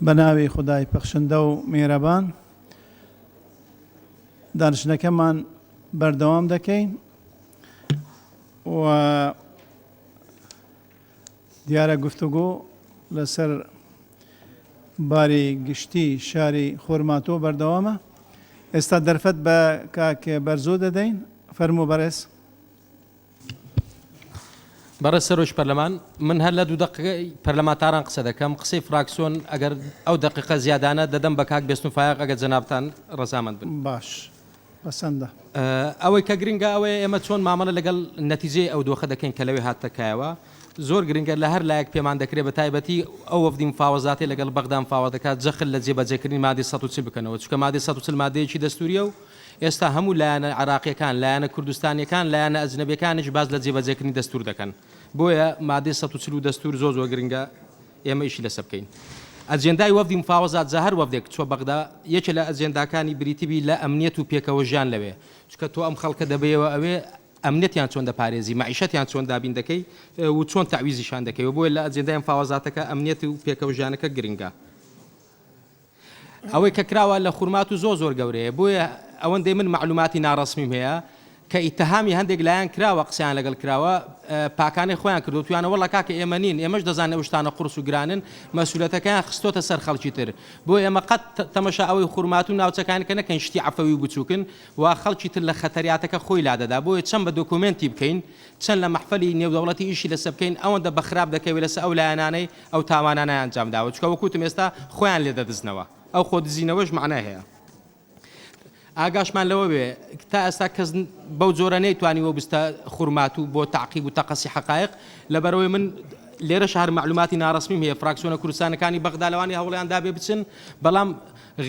بەناوی خدای پەخشندە و میێرەبان دانیشتنەکەمان بەردەوام دەکەین و دیارە گفتوگۆ لەسەر باری گشتی شاری خۆرماتۆ بەردەوامە. ئێستا دەرفەت بە کاک بەرزۆ دەدەین. فەرموو بەڕێز. بەڕێز سەرۆژ پەرلەمان، من هەر لە 2 دقیقەی پەرلەمانتاران قسە دەکەم. قسەی فراکسیۆن ئەگەر ئەو دقیقە زیادانە دەدەم بە کاک بێستون فایق ئەگەر جەنابتان ڕەزامەند بن. باش پەسەندە. ئەوەی کە گرنگە ئەوەیە ئێمە چۆن مامەڵە لەگەڵ نەتیجەی ئەو دۆخە دەکەین کە لەوێ هاتەکایەوە. زۆر گرنگە لە هەر لایەک پێمان دەکرێت بە تایبەتی ئەو وەفدی مفاوەزاتی لەگەڵ بەغدا مفاوەت دەکات جەخل لە جێبەجێکردنی مادەی 140 بکەنەوە، چونکە مادەی 140 مادەیەکی دەستوریە و ئێستا هەموو لایەنە عراقیەکان، لایەنە کوردستانیەکان، لایەنە ئەجنەبیەکانیش باز لە جێبەجێکردنی دەستور دەکەن. بۆیە مادەی 140 و دەستور زۆر گرنگە ئێمە ئیشی لەسە بکەین. ئەجێندای وەفدی مفاوەزات جە هەر وەفدێک چۆ بەغدا یەکێ لە ئەجێنداکانی بریتیبی لە ئەمنیەت و پێکەوە ژیان لەوێ، چونکە تۆ ئەم خەڵکە دەبێەوە ئەوێ ئەمنیەتیان چۆن دەپارێزی، مەعیشەتیان چۆن دابین دەکەی و چۆن تەعویزیشان دەکەی. بۆیە لە ئەجێندای مفاوەزاتەکە ئەمنیەت و پێکەوە ژیانەکە گرنگە. ئەوەی کە کراوە لە خورمات و زۆر گەورەیە، بۆیە ئەوەندەی من معلوماتی ناڕەسمیم هەیە کە ئیتهامی هەندێک لایەن کراوە، قسەیان لەگەڵ کراوە، پاکانەی خۆیان کردو تویانە وەڵا کاکە ئێمە نین، ئێمەش دەزانێ ئەو شتانە قورس و گرانن، مەسئولیەتەکەیان خستۆتە سەر خەڵکی تر. بۆ ئێمە قەت تەمەشا ئەوەی خورمات و ناوچەکان کە نەکەن شتی عەفەوی و بچووکن و خەڵکی تر لە خەتەریاتەکە خۆی لادەدا. بۆیە چەند بە دۆکومنتی بکەین، چەند لە مەحفەلی نێودەوڵەتی ئیشی لەسە بکەین، ئەوەندە بەخراپ دەکەوێت لەسەر ئەو لایەنانەی ئەو تاوانانە ئەنجام داوە، چونکە وەکوتم ئێستا خۆیان لێ دەدزنەوە، ئەو خۆ دزینەوەش معنای هەیە. ئاگاشمان لەوە بێ تا ئێستا کەس بەو جۆرە نەیتوانیوە بستە خورمات و بۆ تعقیب و تەقەسی حەقایق. لەبەرەوەی من لێرە شەهر معلوماتی ناڕەسمیم هەیە، فراکسیۆنە کوردستانەکانی بەغدا لەوانی هەوڵیان دابێ بچن، بەڵام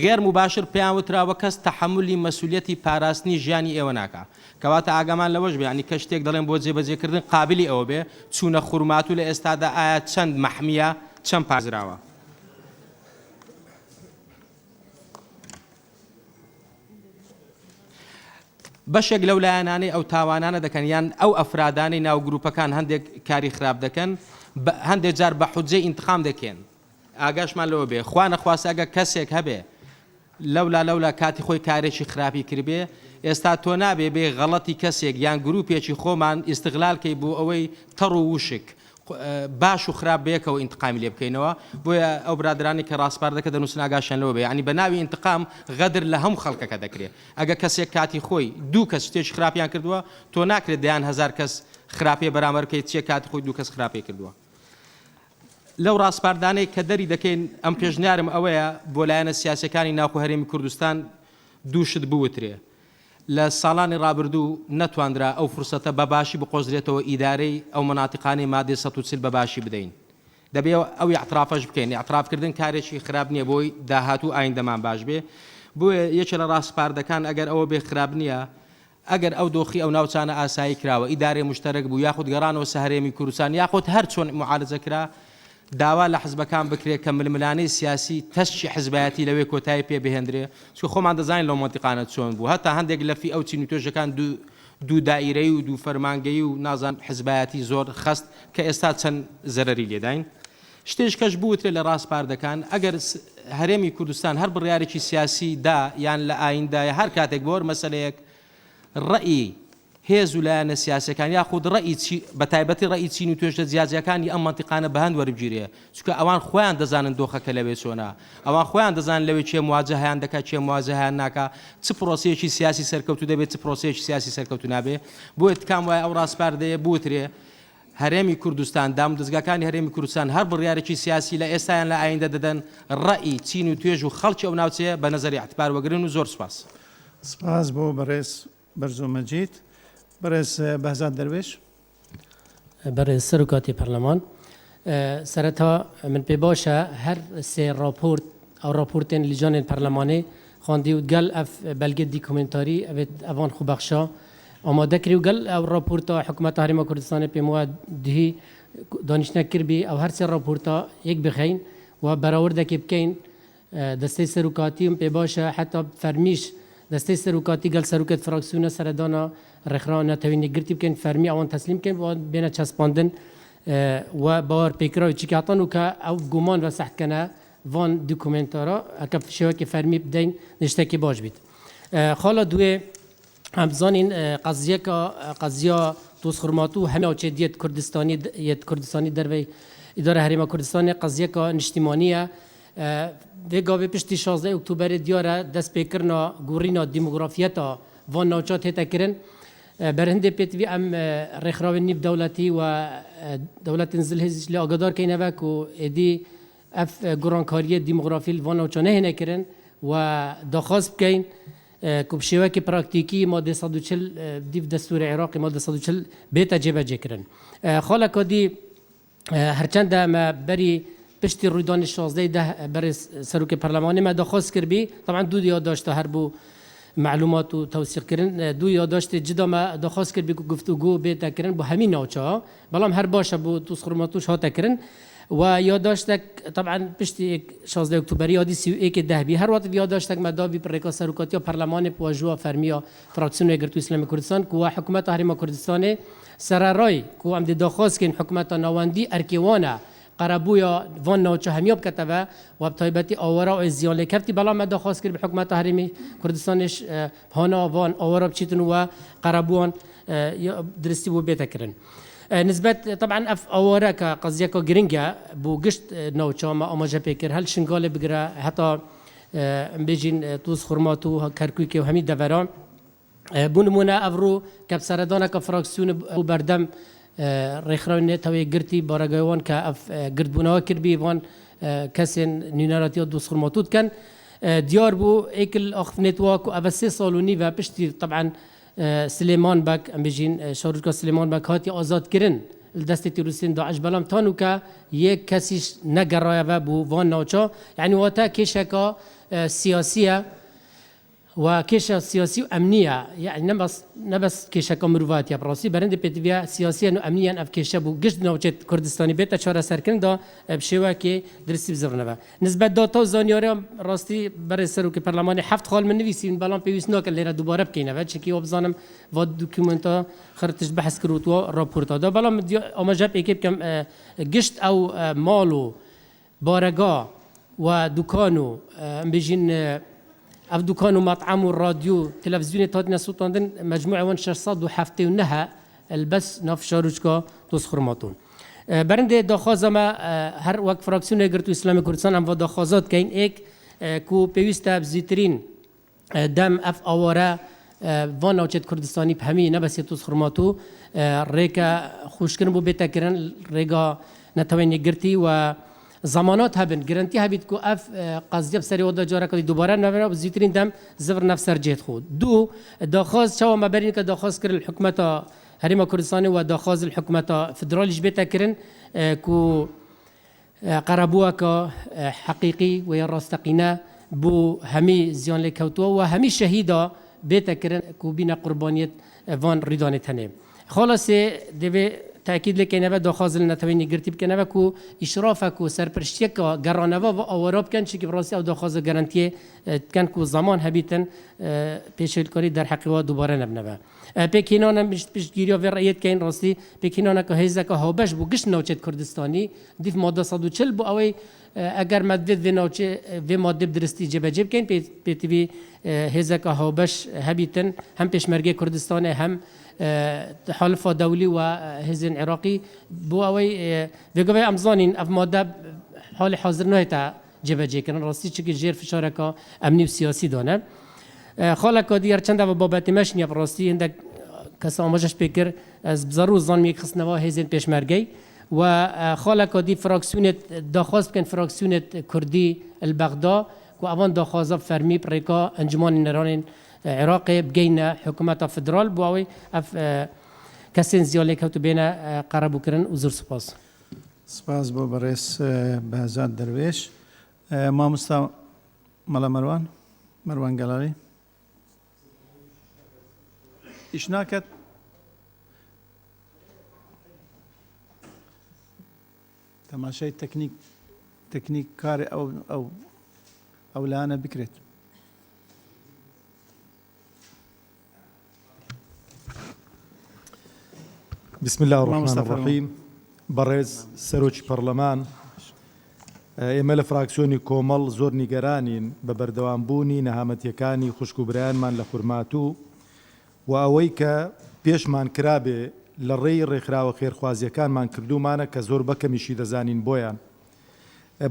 غێر مباشر پێیان وتراوە کەس تەحملی مەسئولیەتی پاراستنی ژیانی ئێوە ناکا. کەواتە ئاگامان لەوەش بێ، ینی کە شتێک دەڵێن بۆ جێبەجێکردن قابلی ئەوە بێ چوونە خورمات و لە ئێستادا ئایا چەند مەحمیە چەند پازراوە. بەشێک لەو لایەنانەی ئەو تاوانانە دەکەن یان ئەو ئەفرادانەی ناو گروپەکان هەندێک کاری خراپ دەکەن، هەندێک جار بە حوجەی ئینتقام دەکەن. ئاگاشمان لەوە بێ خوا نەخواستە ئەگە کەسێک هەبێ لەولا کاتی خۆی کارێکی خراپی کردبێ، ئێستا تۆ نابێ بێ غەڵەتی کەسێک یان گروپێکی خۆمان ئیستیغلالکەی بۆ ئەوەی تەڕ و وشک باش و خراپ بەیەکەوە ئینتقامی لێ بکەینەوە. بۆیە ئەو برادرانی کە ڕاستپار دەکە دەنووسن ئاگاشیان لەوە بێ، ینی بە ناوی ئینتقام غەدر لە هەموو خەڵکەکە دەکرێت. ئەگە کەسێک کاتی خۆی 2 کەس شتێکی خراپیان کردووە، تۆ ناکرێت دەیان 1000 کەس خراپێ بەرامبەرکەی چیە کاتی خۆی 2 کەس خراپێ کردووە. لەو ڕاستپاردانەی کە دەری دەکەین ئەم پێشنیارم ئەوەیە بۆ لایەنە سیاسەکانی ناوخۆ هەرێمی کوردستان 2 شت بوترێ. لە ساڵانی ڕابردوو نەتواندرا ئەو فرسەتە بەباشی بقۆزرێتەوە ئیدارەی ئەو مناتقانی مادەی 140 بەباشی بدەین. دەبێ ئەو ئەعترافەش بکەین. ئەعترافکردن کارێکی خراپ نییە بۆی داهاتوو ئایندەمان باش بێ. بۆیە یەکێ لە ڕاستپاردەکان ئەگەر ئەوە بێ خراپ نییە، ئەگەر ئەو دۆخی ئەو ناوچانە ئاسایی کراوە ئیدارەی مشتەرەک بوو یاخود گەڕانەوە سەهرێمی کوردستان یاخود هەر چۆن معالجە کرا، داوا لە حزبەکان بکرێت کە ململانەی سیاسی تەشی حزبایەتی لەوێ کۆتایی پێ بهێندرێ، چکە خۆمان دەزانین لەو مەنتیقانە چۆن بوو. هەتا هەندێک لە فی ئەو چین و تۆژەکان 2 دائیرەی و 2 فەرمانگەی و نازان حزبایەتی زۆر خست کە ئێستا چەند زەرەری لێداین. شتێش کەش بوترێت لە ڕاستپاردەکان ئەگەر هەرێمی کوردستان هەر بڕیارێکی سیاسی دا یان لە ئایندای هەر کاتێک بۆ مەسەلەیەک ڕەئی هێز و لایەنە سیاسەکان یاخود بە تایبەتی ڕەئی چین و توێژە جیاجەکانی ئەم مەنتیقانە بە هەند وەربگیرێ، چونکە ئەوان خۆیان دەزانن دۆخەکە لەوێ چۆنە، ئەوان خۆیان دەزانن لەوێ چێ مواجهەیان دەکات چێ مواجهەیان ناکا، چ پرۆسەیەکی سیاسی سەرکەوتو دەبێت چ پرۆسەیەکی سیاسی سەرکەوتو نابێ. بۆیە تکام وایە ئەو ڕاستپاردەیە بوترێ هەرێمی کوردستان دامدەزگاکانی هەرێمی کوردستان هەر بڕیارێکی سیاسی لە ئێستایان لە ئایندە دەدەن ڕەئی چین و توێژ و خەڵکی ئەو ناوچەیە بە نەزەری اعتبار وەگرن و زۆر سوپاس. سپاس بۆ بەڕێز بەرزۆ مەجید. بەڕێز بەهزاد دەروێش. بەڕێز سەرۆکاتی پەرلەمان، سەرەتا من پێ باشە هەر سێ راپۆرت ئەو راپۆرتên لیژانên پەرلەمانê xwendî û gel ev belgê dîkomentarî evê evan xwe bexşa amade kirî û gel ew raporta hikûmeta Herêma Kurdistanê pê wiha dihî danîştnek kirbî ew her sê raporta yek bixeyn û berawirdekê bikein destê serokatî min pê baş e heta fermîş destê serokatî gel seroket fraksiyona seredana rexra netewînê girtî bikin fermî ewan teslîm bikin bêne çespandin و باور پێکراوی چیکاتان و کە ئەو گومان و سەحتکەنە وان دوکومنتارا اکا شوه که فرمی بدین نشته که باش بید خالا دوی همزانین قضیه توس خرماتو همه اوچه دیت کردستانی در وی اداره حریم کردستان قضیه که نشتیمانیه و گاوی پشتی 16 اکتبر دیاره دست پیکرنا گورینا دیموگرافیتا وان نوچات هتا کرن برهنده پیتوی ام رخراو نیب دولتی و دولت نزل هزیش لاغدار که اینه و ادی اف گرانکاری دیموگرافی وان نوچا نه کرن و دخواست بکن که شیوه که پراکتیکی ماده 140 دیو دستور عراقی ماده 140 بیتا جبه جکرن خاله کدی هرچند ما بری پشتی رویدان 16 برای سروک پارلمانی ما دخواست کرد طبعا دو یادداشت هر بو معلومات و توثیق کردن دو یادداشت جدا ما دخواست کرد که گفتگو بیت کردن با همین نوچا بلام هر باشه بو توس خرماتوش هات کردن و یادداشتک طبعا پشتی 16 اکتبر یادی 31 دهبی هر وقت یادداشتک مداوی پر رکاس سروکاتی پارلمان پواجوا فرمیا فراکسیون اگرتو اسلام کردستان کو حکومت حریم کردستان سرارای کو ام دخواست کن حکومت نواندی ارکیوانا قربویا وان نوچه همیاب کتبه و بطایبتی آورا و زیان لکفتی بلا ما دخواست کرد به حکومت حریم کردستانش هانا وان آورا بچیتن و قربوان درستی بو بیت کرن نسبت طبعا اف آورا که قضیه که گرینگه بو گشت نوچه ما آماجه پیکر هل شنگال بگره حتی بیجین توس خرماتو کرکوی که همی دوران بونمونه افرو کب سردانه که فراکسیون بردم رخراوی توی گرتی بارگایوان که اف گرد بنا کرد بی وان کسی نیناراتی دوس خرماتود کن دیار بو ایکل آخف نتواک و اول 3 سالونی و پشتی طبعا سلیمان بک ام بجین شارجکا سلیمان بک هاتی آزاد کرن دست تروریستین داعش بلام تانو که یک کسیش نگرایه و بو وان نوچا یعنی واتا کشکا سیاسیه و کشا سیاسی و امنیه یعنی نبس کشا کامروات یا براسی برند پیتویا سیاسی و امنیه اف کشا بو گشت نوچت کردستانی بیت چهار سرکن دا بشوا که درسی بزرنوا نسبت داتا و زانیاره راستی برای سروک پارلمانی 7 خال من نویسیم بلان پیوست ناکل لیره دوباره بکینه و چکی وبزانم و دوکیومنتا خرطش بحث کروت و راپورتا دا بلان آماجب اکیب کم گشت او مالو بارگا و دکانو بجین اف دکان و مطعم و رادیو تلفزیون تادنا سلطاندن مجموعه وان 679 البس ناف شاروچکا توس خرماتون برنده داخوازه ما هر وقت فراکسیون اگرتو اسلام کردستان هم و داخوازات که این ایک کو پیوسته بزیترین دم اف آواره وان اوچت کردستانی بهمی نبسی توس خرماتو ریکا خوشکن بو بیتا کرن ریگا نتوین اگرتی و زمانات هبن گرانتی هبید کو اف قضیه سری ودا جاره کلی دوباره نوره زیترین دم زبر نفس جهت خود دو داخواز شو ما برین که داخواز کرد الحکومت حریم کردستانی و داخواز الحکومت فدرالیش بیت کرن کو قربوه که حقیقی و راستقینه بو همی زیان لکوتو و همی شهیدا بیت کرن کو بینا قربانیت وان ریدانت هنه خلاص دوی تأکید لکنه و داخواز نتوانی گرتی بکنه و کو اشراف کو سرپرشتی که گرانه و آوراب کن چی که براستی او داخواز گارانتی کن کو زمان هبیتن پیشکاری در حقیقت دوباره نبنه پیکینان پیشگیری و رأیت کن راستی پیکینان که هیزه که هابش بو گشت نوچت کردستانی دیف ماده 140 بو اوی اگر مدد و نوچه و ماده درستی جبجب کن پیتوی هیزه که هابش هبیتن هم پیشمرگی کردستان هم حلف دولي وهزن عراقي بو اوي بيقوي امزانين اف ماده حال حاضر نهتا جبجه كان راستي چكي جير فشاركا امني وسياسي دانه خالك ديار چند و بابت مشني براستي عندك كسا اماجش بكر از بزرو زان ميك خصنوا هزن پیشمرگي و خالك دي فراكسيونت داخواست كان فراكسيونت كردي البغداد و اوان داخوازا فرمي بريكا انجمان نيران عراقي بقينا حكومات فدرال بواوي اف كسين زيالي كوتو بينا قربو كرن وزور سپاس سپاس بو برئیس بهزاد درویش ما مستا ملا مروان گلاری ایش ناکد تماشای تکنیک کار او لانا بکرت بسم الله الرحمن الرحيم برز سروج برلمان ئێمە لە فراکسیۆنی کۆمەڵ زۆر نیگەرانین بە بەردەوامبوونی نەهامەتیەکانی خوشکوبرایانمان لە خورماتوو و ئەوەی کە پێشمان کرابێ لە ڕێی ڕێکخراوە خێرخوازیەکانمان کردومانە کە زۆر بەکەمیشی دەزانین بۆیان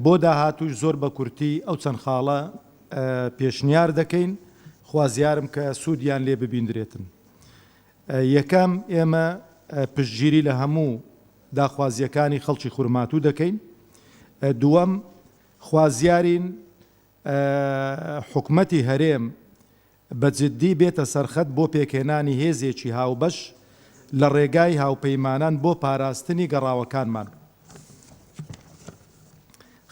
بۆ داهاتوش زۆر بە کورتی ئەو چەند خاڵە پێشنیار دەکەین خوازیارم کە سوودیان لێ ببیندرێتن. یەکەم ئێمە پشتگیری لە هەموو داخوازیەکانی خەڵکی خورماتوو دەکەین. دووەم خوازیارین حکومەتی هەرێم بەجددی بێتە سەرخەت بۆ پێکهێنانی هێزێکی هاوبەش لە ڕێگای هاوپەیمانان بۆ پاراستنی گەڕاوەکانمان.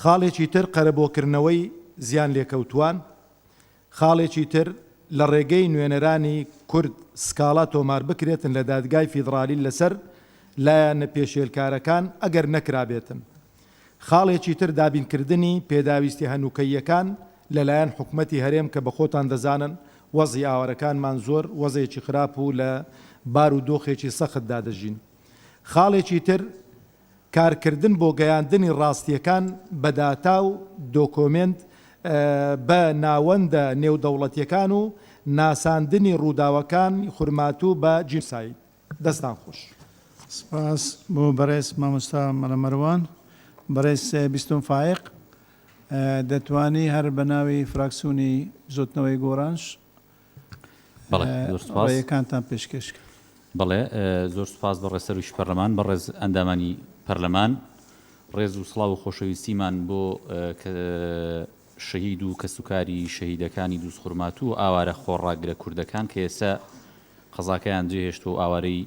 خاڵێکی تر قەرەبۆکردنەوەی زیان لێکەوتوان، خاڵێکی تر لە ڕێگەی نوێنەرانی کورد سکاڵا تۆمار بکرێتن لە دادگای فیدرالی لەسەر لایەنە پێشێلکارەکان ئەگەر نەکرابێتن. خاڵێکی تر دابینکردنی پێداویستی هەنووکەیەکان لەلایەن حکومەتی هەرێم کە بە خۆتان دەزانن وەزی ئاوارەکانمان زۆر وەزێکی خراپ و لە بار و دۆخێکی سەختدا دەژین. خاڵێکی تر کارکردن بۆ گەیاندنی ڕاستیەکان بە داتا و دۆکۆمنت بە ناوەندە نێودەوڵەتیەکان و ناساندنی ڕووداوەکان خورماتوو بە جیمسایی. دەستان خۆش. سپاس بۆ بەڕێز مامۆستا مەلەمەروان. بەڕێز بیستم فایق دەتوانی هەر بە ناوی فراکسیۆنی زۆتنەوەی گۆڕانش ڕێیەکانتان پێشکەش کرد. بەڵێ زۆر سوپاس بە ڕێسەرویشی پەرلەمان بەڕێز ئەندامانی پەرلەمان ڕێز و سڵاو و خۆشەویستیمان بۆ شەهید و کەسوکاری شەهیدەکانی دووس خورماتوو و ئاوارە خۆڕاگرە کوردەکان کە ئێستا قەزاکەیان جێهێشت و ئاوارەی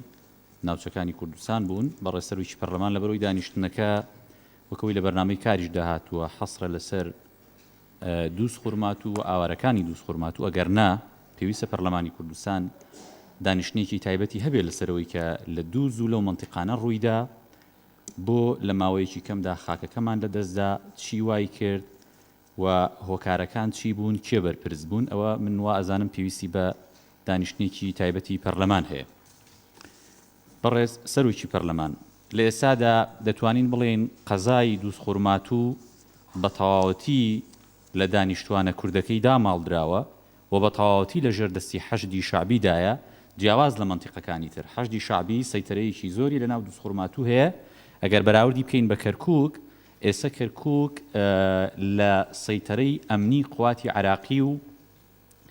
ناوچەکانی کوردستان بوون. بە ڕێسەرویشی پەرلەمان لە بەرەوەی دانیشتنەکە وەکەوەی لە بەرنامەی کاریش داهاتووە حەسرە لەسەر دووس خورماتوو و ئاوارەکانی دووس خورماتوو ئەگەر نا پێویستە پەرلەمانی کوردستان دانیشتێکی تایبەتی هەبێت لەسەرەوەی کە لە دوو زوو لەو منتیقانە ڕوویدا بۆ لە ماوەیەکی کەمدا خاکەکەمان لەدەستدا چی وای کرد و هۆکارەکان چی بوون کێ بەرپرس بوون. ئەوە من وا ئەزانم پێویستی بە دانیشتێکی تایبەتی پەرلەمان هەیە. بەڕێز سەرۆکی پەرلەمان لە ئێستادا دەتوانین بڵێن قەزای دووس خورماتوو بە تەواوەتی لە دانیشتوانە کوردەکەی داماڵدراوە و بە تەواوەتی لە ژێردەستی حەشدی شعبیدایە جیاواز لە منتیقەکانی تر. حەشدی شعبی سەیتەرەیەکی زۆری لەناو دووس خورماتوو هەیە. ئەگەر بەراوردی بکەین بە کەرکووک، ئێستا کەرکووک لە سەیتەرەی ئەمنی قواتی عراقی و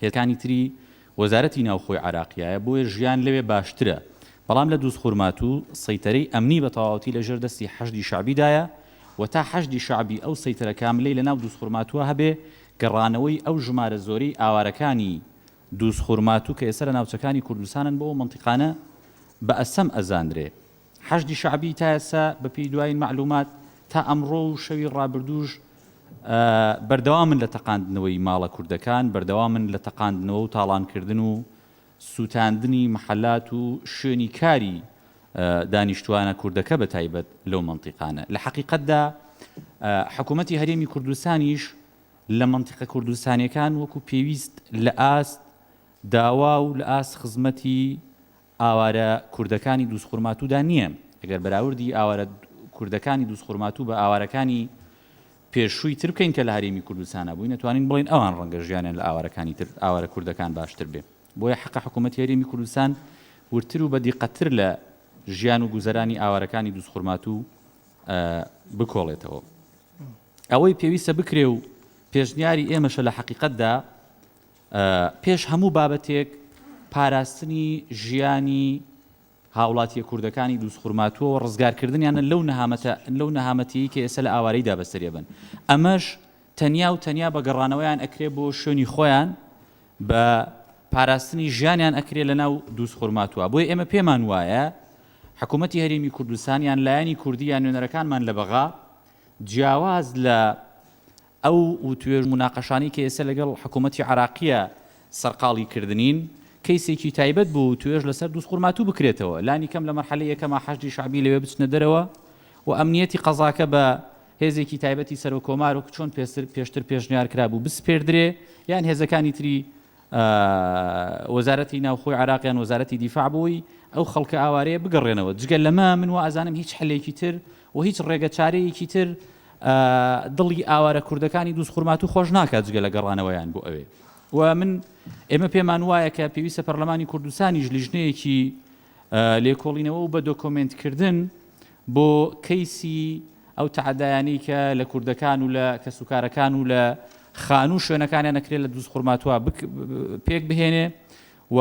هێزەکانی تری وەزارەتی ناوخۆی عراقیایە بۆیە ژیان لەوێ باشترە. بەڵام لە دووس خورماتوو سەیتەرەی ئەمنی بە تەواوەتی لە ژێردەستی حەشدی شعبیدایە و تا حەشدی شعبی ئەو سەیتەرە کاملەی لەناو دووس خورماتووە هەبێ گەڕانەوەی ئەو ژمارە زۆرەی ئاوارەکانی دووس خورماتوو کە ئێستا لە ناوچەکانی کوردستانن بۆ منتیقانە بە ئەسەم ئەزاندرێ. حەشدی شعبی تا ئێستا بەپێی دوایین معلومات تا ئەمڕۆ و شەوی ڕابردووش بەردەوامن لە تەقاندنەوەی ماڵە کوردەکان، بەردەوامن لە تەقاندنەوە و تاڵانکردن و سوتاندنی محلات و شوێنی کاری دانیشتوانە کوردەکە بە تایبەت لەو منتیقانە. لە حەقیقەتدا حکوومەتی هەرێمی کوردستانیش لە منتیقە کوردستانیەکان وەکو پێویست لە ئاست داوا و لە ئاست خزمەتی ئاوارە کوردەکانی دووس خورماتوودا نییە. ئەگەر بەراوردی ئاوارە کوردەکانی دووس خورماتوو بە ئاوارەکانی پێشووی تر بکەین کە لە هەرێمی کوردستانە بووین نەتوانین بڵین ئەوان ڕەنگە ژیانیان لە ئاوارەکانی تر ئاوارە کوردەکان باشتر بێ. بۆیە حەقە حکوومەتی هەرێمی کوردستان ورتر و بەدیقەتر لە ژیان و گوزەرانی ئاوارەکانی دووس خورماتوو بکۆڵێتەوە. ئەوەی پێویستە بکرێ و پێشنیاری ئێمەشە لە حەقیقەتدا پێش هەموو بابەتێک پاراستنی ژیانی هاوڵاتیە کوردەکانی دووس خورماتووە و ڕزگارکردنیانە لەو نەهامەتی کە ئێستا لە ئاوارەیدا بەسەرێ بن. ئەمەش تەنیا و تەنیا بە گەڕانەوەیان ئەکرێ بۆ شوێنی خۆیان بە پاراستنی ژیانیان ئەکرێ لەناو دووس خورماتووە. بۆیە ئێمە پێمان وایە حکوومەتی هەرێمی کوردستانیان لایەنی کوردی یان نوێنەرەکانمان لە بەغا جیاواز لە ئەو و توێژ مناقەشانی کە ئێستا لەگەڵ حکوومەتی عراقیە سەرقاڵی کردنین کەیسێکی تایبەت بوو توێژ لەسەر دووس خورماتوو بکرێتەوە. لانی کەم لە مەرحەلەی یەکەما حەشدی شعبی لەوێ بچنە دەرەوە و ئەمنیەتی قەزاکە بە هێزێکی تایبەتی سەر و کۆمار و چۆن پێشتر پێشنیار کرابوو بسپێردرێ یان هێزەکانی تری وەزارەتی ناوخۆی عراقیان وەزارەتی دیفاع بووی ئەو خەڵکە ئاوارەیە بگەڕێنەوە. جگەل لەمە من وا ئەزانم هیچ حلێکی تر و هیچ ڕێگە چارەیەکی تر دڵی ئاوارە کوردەکانی دروست خورمات و خۆش ناکات جگە لە گەڕانەوەیان بۆ ئەوێ و من ئێمە پێمان وایە کە پێویستە پەرلەمانی کوردستانیش لیژنەیەکی لێکۆڵینەوە و بە دۆکۆمنتکردن بۆ کەیسی ئەو تەعەدایانەی کە لە کوردەکان و لە کەسوکارەکان و لە خان و شوێنەکانیان نەکرێت لە دروست خورماتوە پێک بهێنێ و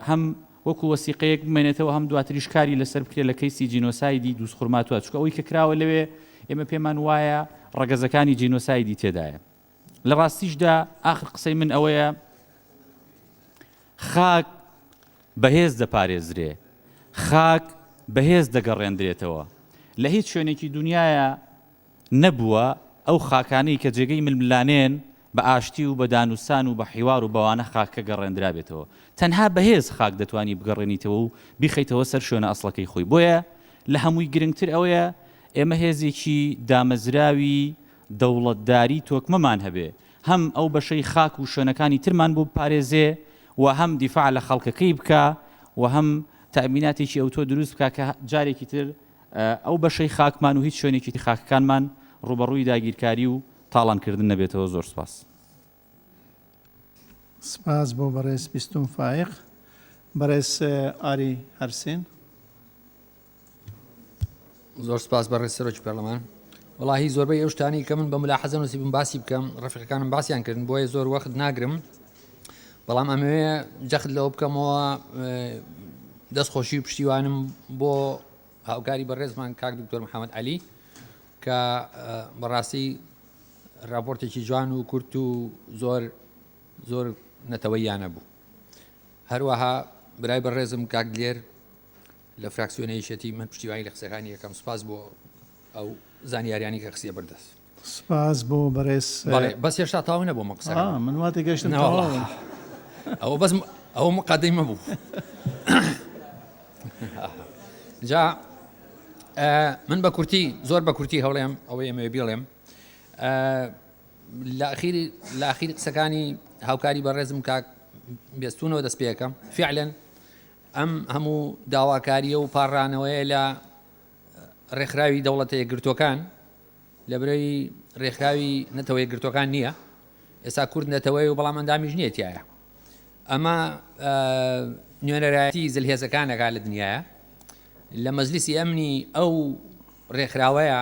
هەم وەکو وەسیقەیەک بمێنێتەوە هەم دواتریش کاری لەسەر بکرێت لە کەیسی جینۆسایدی دروست خورماتوە چونکە ئەوەی کە کراوە لەوێ ئێمە پێمان وایە ڕەگەزەکانی جینۆسایدی تێدایە لە ڕاستیشدا ئاخر قسەی من ئەوەیە خاک بەهێز دەپارێزرێ خاک بەهێز دەگەڕێندرێتەوە لە هیچ شوێنێکی دنیاە نەبووە ئەو خاکانەی کە جێگەی ململانێن بە ئاشتی و بە دانوستان و بە حیوار و بەوانە خاکە گەڕێندرا بێتەوە تەنها بەهێز خاک دەتوانی بگەڕێنیتەوە و بیخەیتەوە سەر شوێنە ئەسڵەکەی خۆی بۆیە لە هەمووی گرنگتر ئەوەیە ئێمە هێزێکی دامەزراوی دەوڵەتداری تۆکمەمان هەبێ هەم ئەو بەشەی خاک و شوێنەکانی ترمان بۆ پارێزێ و هەم دیفاع لە خەڵکەکەی بکە و هەم تەمیناتێکی ئەوتۆ دروست بکە کە جارێکی تر ئەو بەشەی خاکمان و هیچ شوێنێکی خاکەکانمان ڕوبەڕووی داگیرکاری و تاڵانکردن نەبێتەوە زۆر سپاس. سپاس بۆ بەڕێز بیستون فایق بەڕێز ئاری هەرسێن. زۆر سپاس بەڕێز سەرۆکی پەرلەمان. وەڵاهی زۆربەی ئەو شتانی کە من بە ملاحەزە نووسیبم باسی بکەم ڕەفیقەکانم باسییان کردن بۆیە زۆر وەخت ناگرم بەڵام ئەمەوێ جەخت لەوە بکەمەوە دەستخۆشی و پشتیوانم بۆ هاوکاری بەڕێزمان کاک دکتۆر محەممەد عەلی کە بەڕاستی راپۆرتێکی جوان و کورت و زۆر نەتەوەییانە بوو. هەروەها برای بەڕێزم کاک دلێر لە فراکسیۆنەیەشەتی من پشتیوانی لە قسەکانی یەکەم سپاس بۆ ئەو زانیاریانی کە قسیە بەردەست. سپاس بۆ بەڕێز بەس هێشتا تاوە نەبوو مە قسە من واتی گەشتم ئەوە بەس ئەوە مقادەیمە بوو. جا من بە کورتی زۆر بە کورتی هەوڵێم ئەوەی ئەمەوێ بڵێم لە ئاخیری قسەکانی هاوکاری بەڕێزم کاک بێستونەوە دەست پێەکەم فعلەن ئەم هەموو داواکاریە و پاڕانەوەیە لە ڕێکخراوی دەوڵەتە یەکگرتوەکان لە برەوی ڕێکخراوی نەتەوە یەکگرتوەکان نییە ئێستا کورد نەتەوەی و بەڵام ئەندامیش نیەتیایە ئەمە نوێنەرایەتی زلهێزەکانەکە لە دنیاە لە مەجلیسی ئەمنی ئەو ڕێکخراوەیە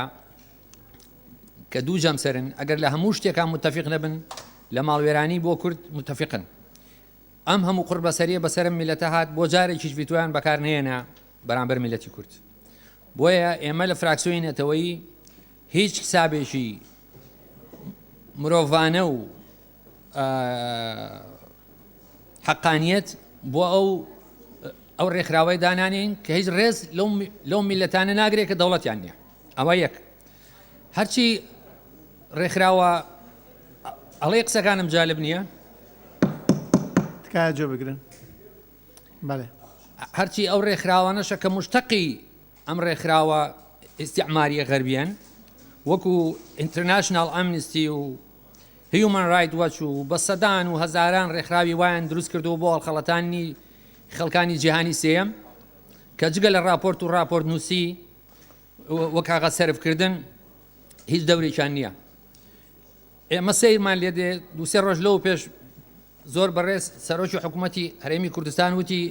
کە دوو جەمسەرن ئەگەر لە هەموو شتێکان متتەفیق نەبن لە ماڵوێرانی بۆ کورد متتەفیقن ئەم هەموو قوربەسەریە بەسەرم میلەتە هات بۆ جارێکیش ڤیتۆیان بەکار نهێنا بەرامبەر میلەتی کورد بۆیە ئێمە لە فراکسیۆنی نەتەوەیی هیچ حسابێکی مرۆڤانە و حەقانیەت بۆ ئەو ڕێکخراوەی دانانین کە هیچ ڕێز لەو میلەتانە ناگرێت کە دەوڵەتیان نییە ئەوە یەک هەرچی ڕێکخراوە ئەڵێ قسەکانم جالب نییە تکایە جۆ بگرن بەڵێ هەرچی ئەو ڕێکخراوانەشە کە مشتەقی ئەم ڕێکخراوە ئیستیعماریە غەربیان وەکو ئینتەرناشنال ئەمنیستی و هیومن ڕایت وەچ و بە سەدان و هەزاران ڕێکخراوی وایان دروست کردو بۆ هەڵخەڵەتانی خەڵکانی جیهانی سێەم کە جگە لە راپۆرت و راپۆرت نووسی وە کاغە سەرفکردن هیچ دەورێکیان نییە. ئێمە سەیرمان لێ دێ دووسێ ڕۆژ لەو پێش زۆر بەڕێز سەرۆکی حکوومەتی هەرێمی کوردستان وتی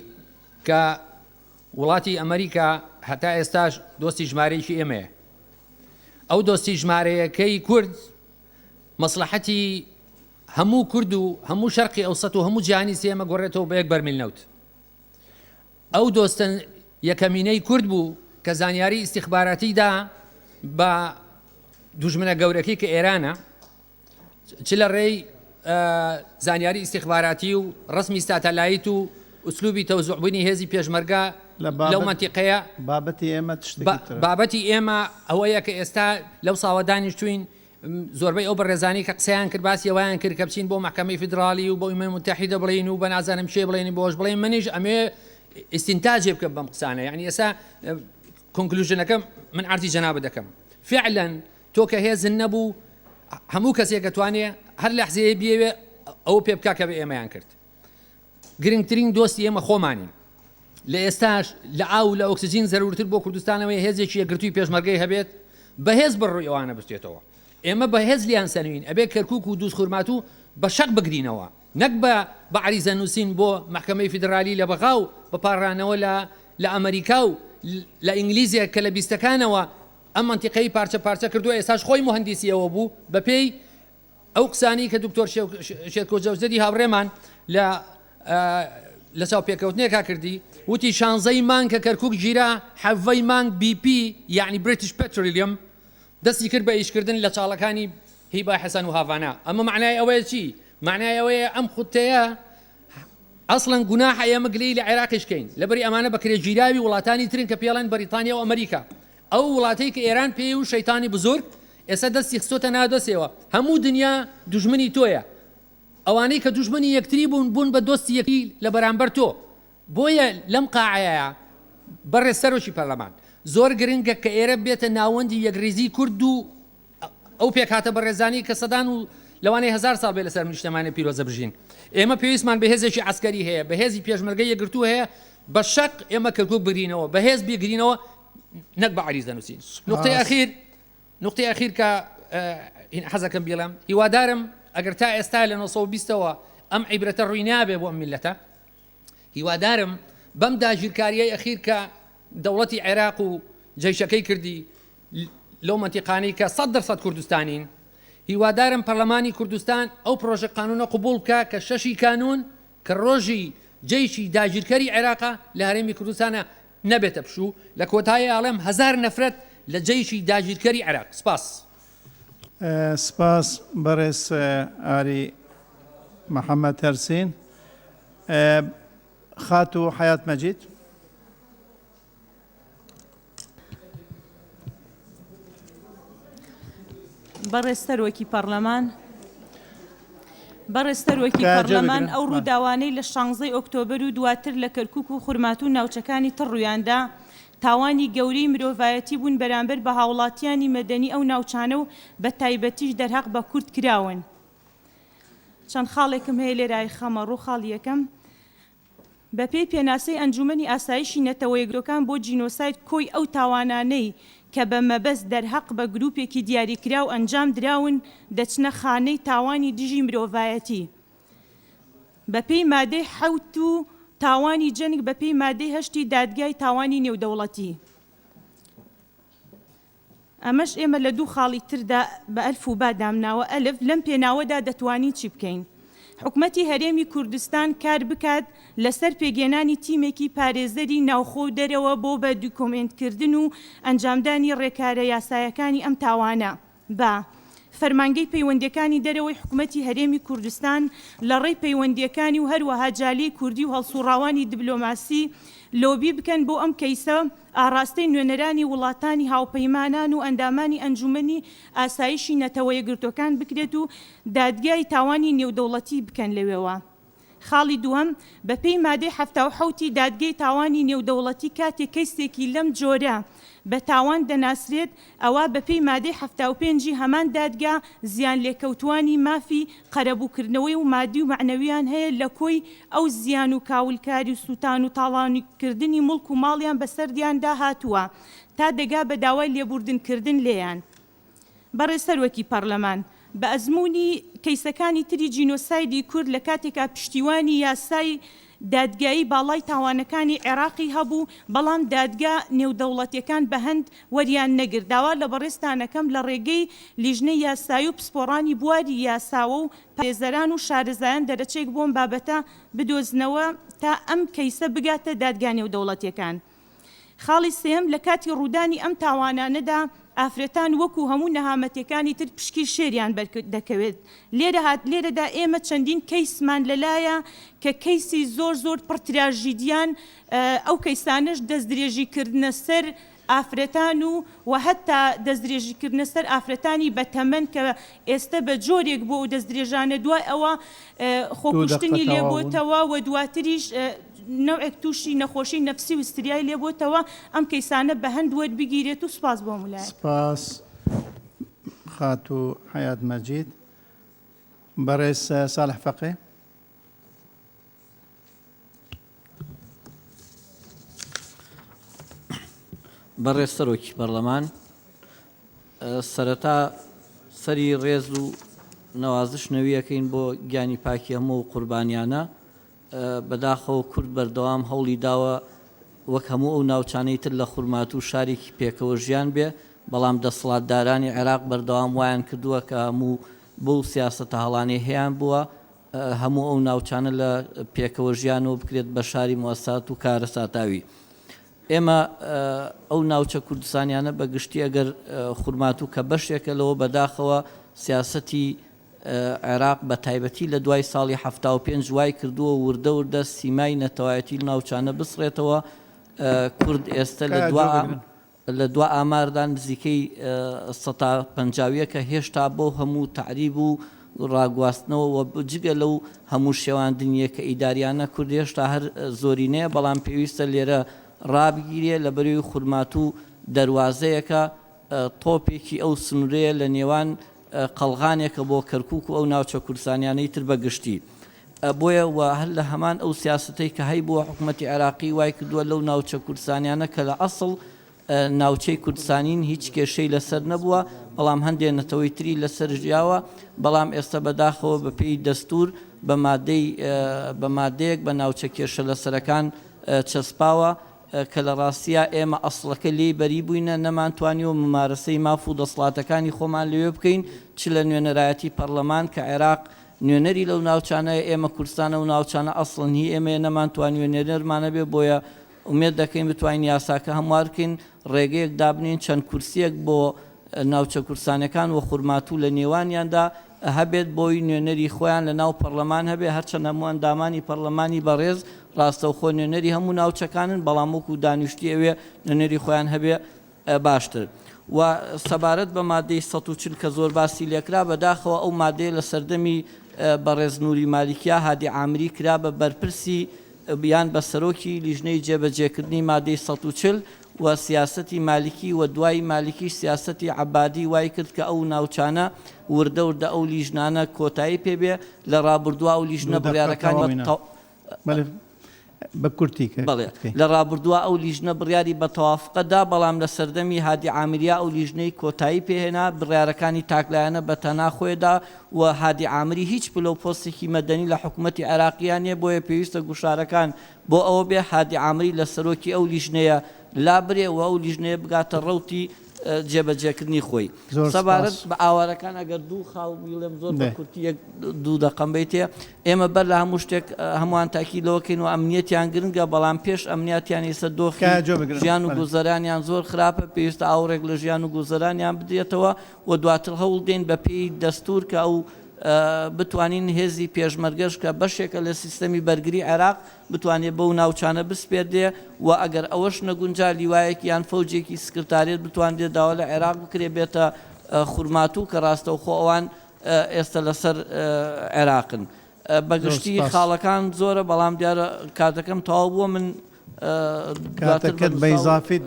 کە وڵاتی ئەمریکا هەتا ئێستاش دۆستی ژمارەیەکی ئێمەیە ئەو دۆستی ژمارەیەکەی کورد مەسلحەتی هەموو کورد و هەموو شەرقی ئەوسەت و هەموو جیهانی سێمە گۆڕێتەوە بە یەک بەرمیل نەوت ئەو دۆستن یەکەمینەی کورد بوو کە زانیاری ئیستیخباراتیدا بە دوژمنە گەورەکەی کە ئێرانە چ لە ڕێی زانیاری ئیستیخباراتی و ڕسمی ساتەلایت و ئوسلوبی تەوزوعبوونی هێزی پێشمەرگا لەو منتیقەیە بابەتی ئێمە بابەتی ئێمە ئەوەیە کە ئێستا لەو ساوەدانیش توین زۆربەی ئەو بەڕێزانی کە قسەیان کرد باسی ئەویان کرد کە بچین بۆ محکەمەی فیدرالی و بۆ ئیمەی متحیدە بڵین و بە نازانم شێ بڵێنی بۆش بڵێن منیش ئەمێ ئیستینتاجێ بکەم بەم قسانە یعنی ئێستا کۆنکلوژنەکەم من عەرزی جەنابە دەکەم فعلا تۆ کە هێزن نەبوو هەموو کەسێک دەتوانێ هەر لە حزەیە بێوێ ئەو پێ بکا کە بە ئێمەیان کرد گرنگترین دۆستی ئێمە خۆمانین لە ئێستاش لە ئاو لە ئۆکسسیجین زەرورتر بۆ کوردستانەوەی هێزێکی یەکگرتووی پێشمەرگەی هەبێت بەهێز بڕووی ئەوانە بستێتەوە ئێمە بەهێز لیان سەنوین ئەبێ کەرکک و دووس خورمات و بە شەق بگرینەوە نەک بە عریزە نووسین بۆ محکمەی فیدرالی لە بەغاو بەپارڕانەوە لە ئەمریکا و لە ئینگلیزیە کە لە بیستەکانەوە ئەم منتیقەی پارچە پارچە کردووە ئێساش خۆی مهندسیەوە بوو بە پێی ئەو قسانی کە دکتۆر شێرکۆ جەوزەری هاوڕێمان لە چاو پێکەوتنێکا کردی وتی 16 مانگ کە کەرکک گیرا حەڤەی مانگ BP یعنی بریتیش پێتریلیەم دەستی کرد بە ئیشکردن لە چاڵەکانی هیبا حەسەن و هاڤانە ئەمە معنای ئەوەیە چی؟ معنای ئەوەیە ئەم خوتەیە ئەسڵەن گوناحە ئێمە گلەی لە عێراقیشکەین لەبەری ئەمانە بەکرێگیراوی وڵاتانی ترن کە پێڵێن بەریتانیا و ئەمریکا ئەو وڵاتەی کە ئێران پێی و شەیتانی بزرگ ئێستا دەستی خستۆتە ناودەسێەوە هەموو دنیا دوژمنی تۆیە ئەوانەی کە دوژمنی یەکتری بوون بە دۆستی یەکی لە بەرامبەر تۆ بۆیە لەم قاعەیە بەڕێ سەرۆکی پەرلەمان زۆر گرنگە کە ئێرە بێتە ناوەندی یەکریزی کورد و ئەو پێکاتە بەڕێزانی کە سەدان و لەوانەی 1000 ساڵ بێ لەسەر نیشتەمانی پیرۆزە بژین ئێمە پێویستمان بەهێزێکی عسکەری هەیە بەهێزی پێشمەرگەی یەکگرتوو هەیە بە شەق ئێمە کەرکک بگرینەوە بەهێز بگرینەوە نەک بە عریزە نووسین نقطەی ئەخیر کە حەزەکەم بێڵم هیوادارم ئەگەر تا ئێستا لە 1920ەوە ئەم عیبرەتە ڕووی نابێ بۆ ئەم میلەتە هیوادارم بەم داگیرکاریەی ئەخیر کە دەوڵەتی عێراق و جەیشەکەی کردی لەو منتیقانەی کە 100% کوردستانین هیوادارم پەرلەمانی کوردستان ئەو پرۆژە قانونە قبول بکە کە 6 کانون کە ڕۆژی جەیشی داگیرکەری عێراقە لە هەرێمی کوردستانە نەبێتە پشوو لە کۆتایی ئاڵێم 1000 نەفرەت لە جەیشی داگیرکەری عێراق سپاس سپاس بەڕێز ئاری محەممەد هەرسین خات و حیات مەجید بەڕێستەرۆکی پەرلەمان پەرلەمان ئەو ڕووداوانەی لە 16 ئۆکتۆبر و دواتر لە کەرکک و خورمات و ناوچەکانی تڕویاندا تاوانی گەورەی مرۆڤایەتی بوون بەرامبەر بە هاوڵاتیانی مەدەنی ئەو ناوچانە و بە تایبەتیش دەرهەق بە کورد کراون چەند خاڵێکم هەیە لێرای خەمە ڕوو خاڵ یەکەم بە پێی پێناسەی ئەنجومەنی ئاسایشی نەتەوە یەکگرۆکان بۆ جینۆساید کۆی ئەو تاوانانەی کە بە مەبەست دەرهەق بە گروپێکی دیاریکرا و ئەنجام دراون دەچنە خانەی تاوانی دژی مرۆڤایەتی بە پێی مادەی حەوت و تاوانی جەنگ بە پێی مادەی هەشتی دادگای تاوانی نێودەوڵەتی ئەمەش ئێمە لە دوو خاڵی تردا بە ئەلف و با دامناوە ئەلف لەم پێناوەدا دەتوانین چی بکەین حکومەتی هەرێمی کوردستان کار بکات لەسەر پێگەێنانی تیمێکی پارێزەری ناوخۆ دەرەوە بۆ بە دوکۆمنتکردن و ئەنجامدانی ڕێکارە یاسایەکانی ئەم تاوانە بە فەرمانگەی پەیوەندیەکانی دەرەوەی حکومەتی هەرێمی کوردستان لە ڕێی پەیوەندیەکانی و هەروەها جالی کوردی و هەڵسوڕاوانی دیبلۆماسی لۆبی بکەن بۆ ئەم کەیسە ئاڕاستەی نوێنەرانی وڵاتانی هاوپەیمانان و ئەندامانی ئەنجومەنی ئاسایشی نەتەوە یەکگرتوەکان بکرێت و دادگای تاوانی نێودەوڵەتی بکەن لەوێەوە خاڵی دووەم بە پێی مادەی 77 دادگای تاوانی نێودەوڵەتی کاتێک کەیسێکی لەم جۆرە بە تاوان دەناسرێت ئەوە بە پێی مادەی 75 هەمان دادگا زیان لێکەوتوانی مافی قەرەبووکردنەوەی و مادی و معنەویان هەیە لە کۆی ئەو زیان و کاولکاری و سووتان و تاڵانکردنی مڵک و ماڵیان بەسەردیاندا هاتووە تا دەگا بە داوای لێبوردنکردن لێیان بەڕێسەرۆکی پەرلەمان بە ئەزمموی کەیسەکانی تری جینۆسایدی کورد لە کاتێکا پشتیوانی یاسای دادگایی باڵای تاوانەکانی عێراقی هەبوو بەڵام دادگا نێودەوڵەتیەکان بە هەند وەریان نەگرت داوا لە بەڕێستانەکەم لە ڕێگەی لیژنەی یاسایی و پسپۆڕانی بواری یاساوە و پارێزەران و شارەزایان دەرەچێک بۆم بابەتە بدۆزنەوە تا ئەم کەیسە بگاتە دادگا نێودەوڵەتیەکان خاڵی سێم لە کاتی ڕوودانی ئەم تاوانانەدا ئافرەتان وەکو هەموو نەهامەتیەکانی تر پشکی شێریان دەکەوێت لێرەدا ئێمە چەندین کەیسمان لەلایە کە کەیسی زۆر پڕتراژیدیان ئەو کەیسانش دەستدرێژیکردنە سەر ئافرەتان و هەتا دەستدرێژیکردنە سەر ئافرەتانی بەتەمەن کە ئێستا بە جۆرێک بۆ و دەستدرێژانە دوای ئەوە خۆکوشتنی لێبۆتەوە و دواتریش نوعێک تووشی نەخۆشی نەفسی و استریای لێبۆتەوە ئەم کەیسانە بە هەند وەربگیرێت و سپاس بۆ مولای سپاس خات و حیات مەجید بەڕێز ساڵح فەقێ بەڕێز سەرۆکی پەرلەمان سەرەتا سەری ڕێز و نەوازش نەویەکەین بۆ گیانی پاکی هەموو و قوربانیانە بەداخەوە کورد بەردەوام هەوڵی داوە وەک هەموو ئەو ناوچانەی تر لە خورمات و شارێکی پێکەوە ژیان بێ بەڵام دەسەڵاتدارانی عێراق بەردەوام وایان کردووە کە هەموو بۆ سیاسەتە هەڵانەی هەیەیان بووە هەموو ئەو ناوچانە لە پێکەوە ژیانەوە بکرێت بە شاری موەسات و کارە ساتاوی ئێمە ئەو ناوچە کوردستانیانە بەگشتی ئەگەر خورمات و کە بەشێکە لەوە بەداخەوە سیاسەتی عێراق بە تایبەتی لە دوای ساڵی 75 وای کردووە وردە وردە سیمای نەتەوایەتی ناوچانە بسڕێتەوە کورد ئێستا لە دوا ئاماردان نزیکەی 150 کە هێشتا بۆ هەموو تعریب و ڕاگواستنەوە و جگە لەو هەموو شێواندنیە کە ئیداریانە کورد هێشتا هەر زۆرینەیە بەڵام پێویستە لێرە ڕابگیرێ لە بەروی خورمات و دەواازەیەکە تۆپێکی ئەو سنوورەیە لە نێوان قەڵغانێکە بۆ کەرکووک و ئەو ناوچە کوردستانیانەی تر بەگشتی بۆیە و هەر لە هەمان ئەو سیاستەی کە هەی بووە حکوومەتی عێراقی وای کردووە لەو ناوچە کوردستانیانە کە لە ئەسڵ ناوچەی کوردستانین هیچ کێشەی لەسەر نەبووە بەڵام هەندێک نەتەوەی تری لەسەر ژیاوە بەڵام ئێستا بەداخەوە بە پێی دەستور بە مادەیەک بە ناوچە کێشە لەسەرەکان چەسپاوە کە لە ڕاستیە ئێمە ئەسڵەکە لێی بەری بووینە نەمانتوانیوە ممارەسەی ماف و دەسڵاتەکانی خۆمان لەوێ بکەین چ لە نوێنەرایەتی پەرلەمان کە عێراق نوێنەری لەو ناوچانەیە ئێمە کوردستانە و ناوچانە ئەسڵن هی ئێمە نەمانتوان نوێنەرمانە بێ بۆیە ئومێد دەکەین بتوانین یاساکە هەموار بکەین ڕێگەیەک دابنین چەند کورسیەک بۆ ناوچە کوردستانەکان و خورمات و لە نێوانیاندا هەبێت بۆی نوێنەری خۆیان لە ناو پەرلەمان هەبێ هەرچەند هەموو ئەندامانی پەرلەمانی بەڕێز ڕاستەوخۆ نوێنەری هەموو ناوچەکانن بەڵام وەکو دانیشتی ئەوێ نوێنەری خۆیان هەبێ باشتر و سەبارەت بە مادەی 140 کە زۆر باسی لێکرا بەداخەوە ئەو مادەیە لە سەردەمی بەڕێز نووری مالیکیا هادی عامری کرا بە بەرپرسی بیان بە سەرۆکی لیژنەی جێبەجێکردنی مادەی 140 و سیاسەتی مالیکی و دوای مالیکی سیاسەتی عبادی وای کرد کە ئەو ناوچانە وردە وردە ئەو لیژنانە کۆتایی پێبێ لە ڕابردووە ئەو لیژنە بڕیارەکانی بە کورتی بڵێ لە ڕابردووە ئەو لیژنە بڕیاری بە تەوافقەدا بەڵام لە سەردەمی هادی عامریا ئەو لیژنەی کۆتایی پێهێنا بڕیارەکانی تاکلایەنە بە تەناخۆیدا و هادی عامری هیچ پلە پۆستێکی مەدەنی لە حکوومەتی عێراقیان نیە بۆیە پێویستە گوشارەکان بۆ ئەوە بێ هادی عامری لە سەرۆکی ئەو لیژنەیە لابرێ و ئەو لیژنەیە بگاتە ڕەوتی جێبەجێکردنی خۆی سەبارەت بە ئاوارەکان ئەگەر دوو خاڵ ویڵێم زۆر بە کورتی دوو دەقەم بیتێ ئێمە بەر لە هەموو شتێک هەمووان تاکیدەوەکەین و ئەمنیەتیان گرنگە بەڵام پێش ئەمنیەتیان ئێستا دۆخی ژیان و گوزەرانیان زۆر خراپە پێویستە ئاوڕێک لە ژیان و گوزەرانیان بدرێتەوە و دواتر هەوڵ دێن بە پێی دەستور کە ئەو بتوانین هێزی پێشمەرگەش کە بەشێکە لە سیستەمی بەرگری عێراق بتوانێت بەو ناوچانە بسپێردێ و ئەگەر ئەوەش نەگونجا لیوایەکی یان فەوجێکی سکرتارێت بتوانێت داوا لە عێراق بکرێ بێتە خورمات و کە ڕاستەوخۆ ئەوان ئێستا لەسەر عێراقن بەگشتی خاڵەکان زۆرە بەڵام دیارە کاتەکەم تەواو بووە من کاتەکەت بەیزافیت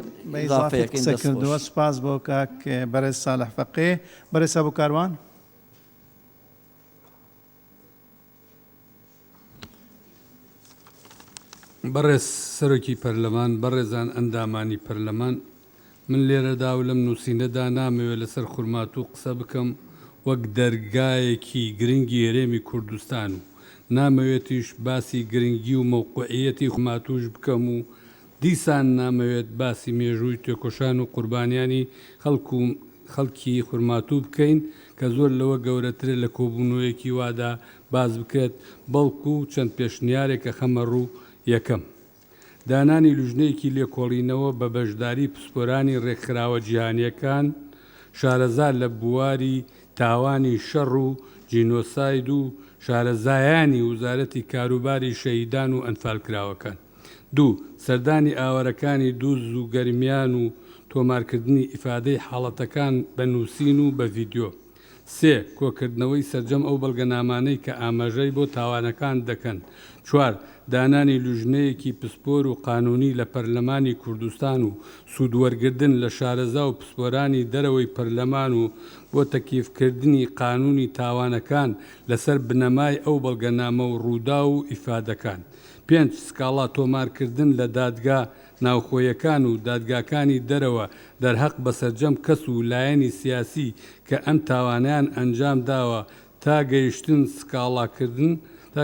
قسە کردووە سپاس بۆ کاک بەرز ساڵح فەقێ بەرز سەبوو بەڕێز سەرۆکی پەرلەمان بەڕێزان ئەندامانی پەرلەمان من لێرەدا و لەم نووسینەدا نامەوێت لەسەر خورمات و قسە بکەم وەک دەرگایەکی گرنگی هەرێمی کوردستان و نامەوێتیش باسی گرنگی و مەوقعیەتی خورماتوش بکەم و دیسان نامەوێت باسی مێژووی تێکۆشان و قوربانیانی خەڵکی خورماتوو بکەین کە زۆر لەوە گەورەترە لە کۆبوونەوەیەکی وادا باز بکرێت بەڵکو و چەند پێشنیارێکە خەمە ڕوو یەکەم دانانی لوژنەیەکی لێکۆڵینەوە بە بەشداری پسپۆرانی ڕێکخراوە جیهانیەکان شارەزار لە بواری تاوانی شەڕ و جینۆساید و شارەزایانی وزارەتی کاروباری شەهیدان و ئەنفالکراوەکان دوو سەردانی ئاوارەکانی دووز و گەرمیان و تۆمارکردنی ئیفادەی حاڵەتەکان بە نووسین و بە ڤیددیۆ سێ کۆکردنەوەی سەرجەم ئەو بەڵگەنامانەی کە ئاماژەی بۆ تاوانەکان دەکەن چوار دانانی لوژنەیەکی پسپۆر و قانونی لە پەرلەمانی کوردستان و سوودوەرگردن لە شارەزا و پسپۆرانی دەرەوەی پەرلەمان و بۆ تەکیفکردنی قانونی تاوانەکان لەسەر بنەمای ئەو بەڵگەنامە و ڕوودا و ئیفادەکان پێنج سکاڵا تۆمارکردن لە دادگا ناوخۆیەکان و دادگاکانی دەرەوە دەرهەق بەسەرجەم کەس و لایەنی سیاسی کە ئەم تاوانیان ئەنجام داوە تا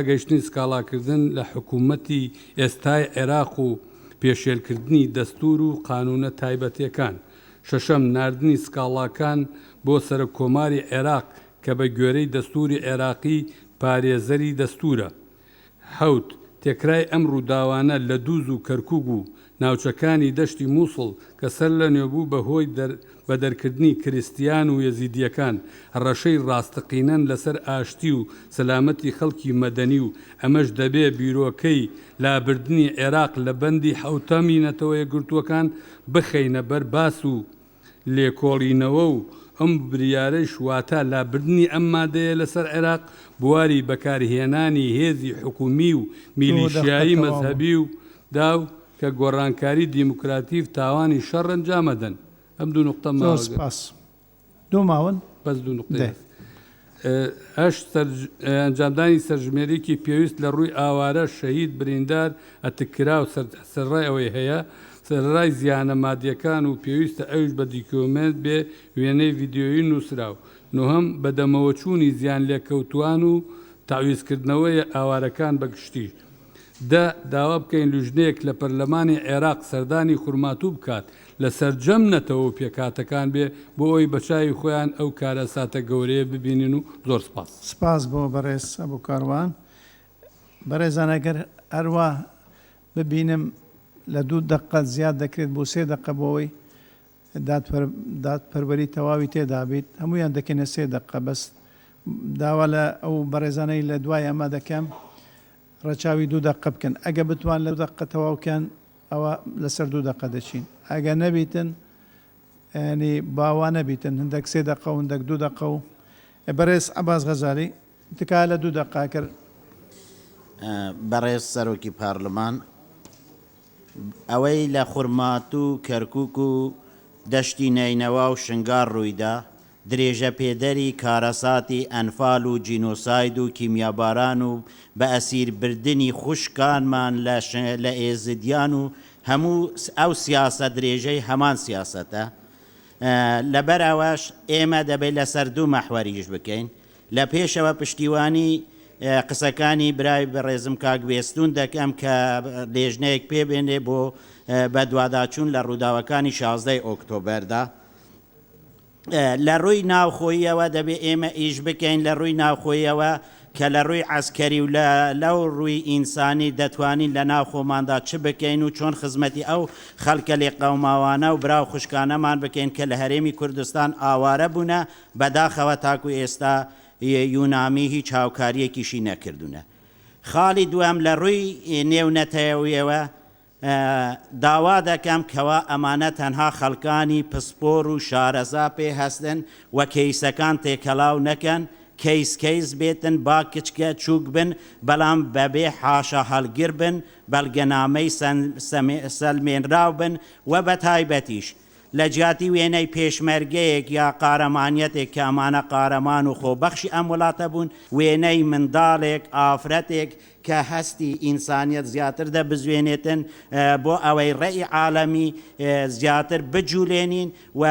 گەیشتنی سکاڵاکردن لە حکوومەتی ئێستای عێراق و پێشێلکردنی دەستور و قانونە تایبەتیەکان. شەشەم، ناردنی سکاڵاکان بۆ سەرۆککۆماری عێراق کە بە گوێرەی دەستوری عێراقی پارێزەری دەستورە. حەوت، تێکرای ئەم ڕووداوانە لە دووز و کەرکووک و ناوچەکانی دەشتی مووسڵ کە سەر لە نوێبوو بەهۆی بەدەرکردنی کریستیان و یەزیدیەکان ڕەشەی ڕاستەقینەن لەسەر ئاشتی و سەلامەتی خەڵکی مەدەنی و ئەمەش دەبێ بیرۆکەی لابردنی عێراق لە بەندی حەوتەمی نەتەوەیە گرتووەکان بخەینە بەر باس و لێکۆڵینەوە و ئەم بریارەی شواتە لابردنی ئەم مادەیە لەسەر عێراق بواری بەکارهێنانی هێزی حکومی و میلیشیایی مەذهبی و داو کە گۆڕانکاری دیموکراتیف تاوانی شەڕ ئەنجامەدەن. ئەم دوو نقطە سپاس. دوو ماون بەس دوو نقطە. ئەش ئەنجامدانی سەرژمێرێکی پێویست لە ڕووی ئاوارە شەهید بریندار ئەتکرا و سەرڕای ئەوەی هەیە سەرڕای زیانە مادیەکان و پێویستە ئەوش بە دیکۆمنت بێ وێنەی ڤیددیۆیی نووسراو. نۆهەم بەدەمەوە چوونی زیان لێکەوتوان و تاویزکردنەوەی ئاوارەکان بەگشتی. داوا بکەین لوژنەیەک لە پەرلەمانی عێراق سەردانی خورماتوو بکات لە سەرجەم نەتەوە پێکاتەکان بێ بۆ ئەوی بەچوی خۆیان ئەو کارە ساتە گەورەیە ببینین و زۆر سپاس. سپاس بۆ بەڕێز ئەبوو کاروان. بەڕێزان ئەگەر هەروە ببینم لە 2 دقە زیاد دەکرێت بۆ 3 دقە بۆەوەی دادپەروەری تەواوی تێدا بیت هەمویان دەکەنە 3 دقە بەس داوا لە ئەو بەڕێزانەی لە دوای ئەمە دەکەم ڕەچاوی 2 دقە بکەن. ئەگە بتوان لە 2 دقە تەواوکەن ئەوە لەسەر 2 دقە دەچین. ئەگە نەبیتن ینی باوا نەبیتن هەندێک 3 دقە و هەندێک 2 دقە و بەڕێز عەباس غەزالی تکا لە 2 دقا کرد. بەڕێز سەرۆکی پارلمان ئەوەی لە خورمات و کەرکووک و دەشتی نەینەوە و شنگار ڕوویدا درێژە پێدەری کارەساتی ئەنفال و جینۆساید و کیمیاباران و بە ئەسیربردننی خوشکانمان لە ئێزدیان و هەموو ئەو سیاسە درێژەی هەمان سیاسەتە. لەبەرەوەش ئێمە دەبێت لەسەر 2 مەحوەریش بکەین. لە پێشەوە پشتیوانی قسەکانی برای بەڕێزم کاگوێستون دەکەم کە لێژنەیەک پێبێنێ بۆ بە دوواداچوون لە ڕووداوەکانی 16 ئۆکتۆبەردا. لە ڕووی ناوخۆییەوە دەبێت ئێمە ئیش بکەین لە ڕووی ناوخۆییەوە کە لە ڕووی عەسکەری و لەو ڕووی ئینسانی دەتوانین لە ناوخۆماندا چ بکەین و چۆن خزمەتی ئەو خەڵکە لێ قەوماوانە و براو خوشکانەمان بکەین کە لە هەرێمی کوردستان ئاوارە بوونە بەداخەوە تاکو ئێستا یونامی هیچ هاوکاریەکیشی نەکردوونە. خاڵی دووەم لە ڕووی نێونەتەوەیەوە داوا دەکەم کەوا ئەمانە تەنها خەڵکانی پسپۆر و شارەزا پێ هەستن و کەیسەکان تێکەڵاو نەکەن کەیس بێتن با کچکە چووک بن بەڵام بەبێ حاشا هەڵگر بن بەڵگەنامەی سەلمێنراو بن و بە تایبەتیش لە جیاتی وێنەی پێشمەرگەیەک یا قارەمانیەتێک کە ئەمانە قارەمان و خۆبەخشی ئەم وڵاتە بوون وێنەی منداڵێک ئافرەتێک کە هەستی ئینسانیەت زیاتر دەبزوێنێتن بۆ ئەوەی ڕێی عالەمی زیاتر بجوولێنین و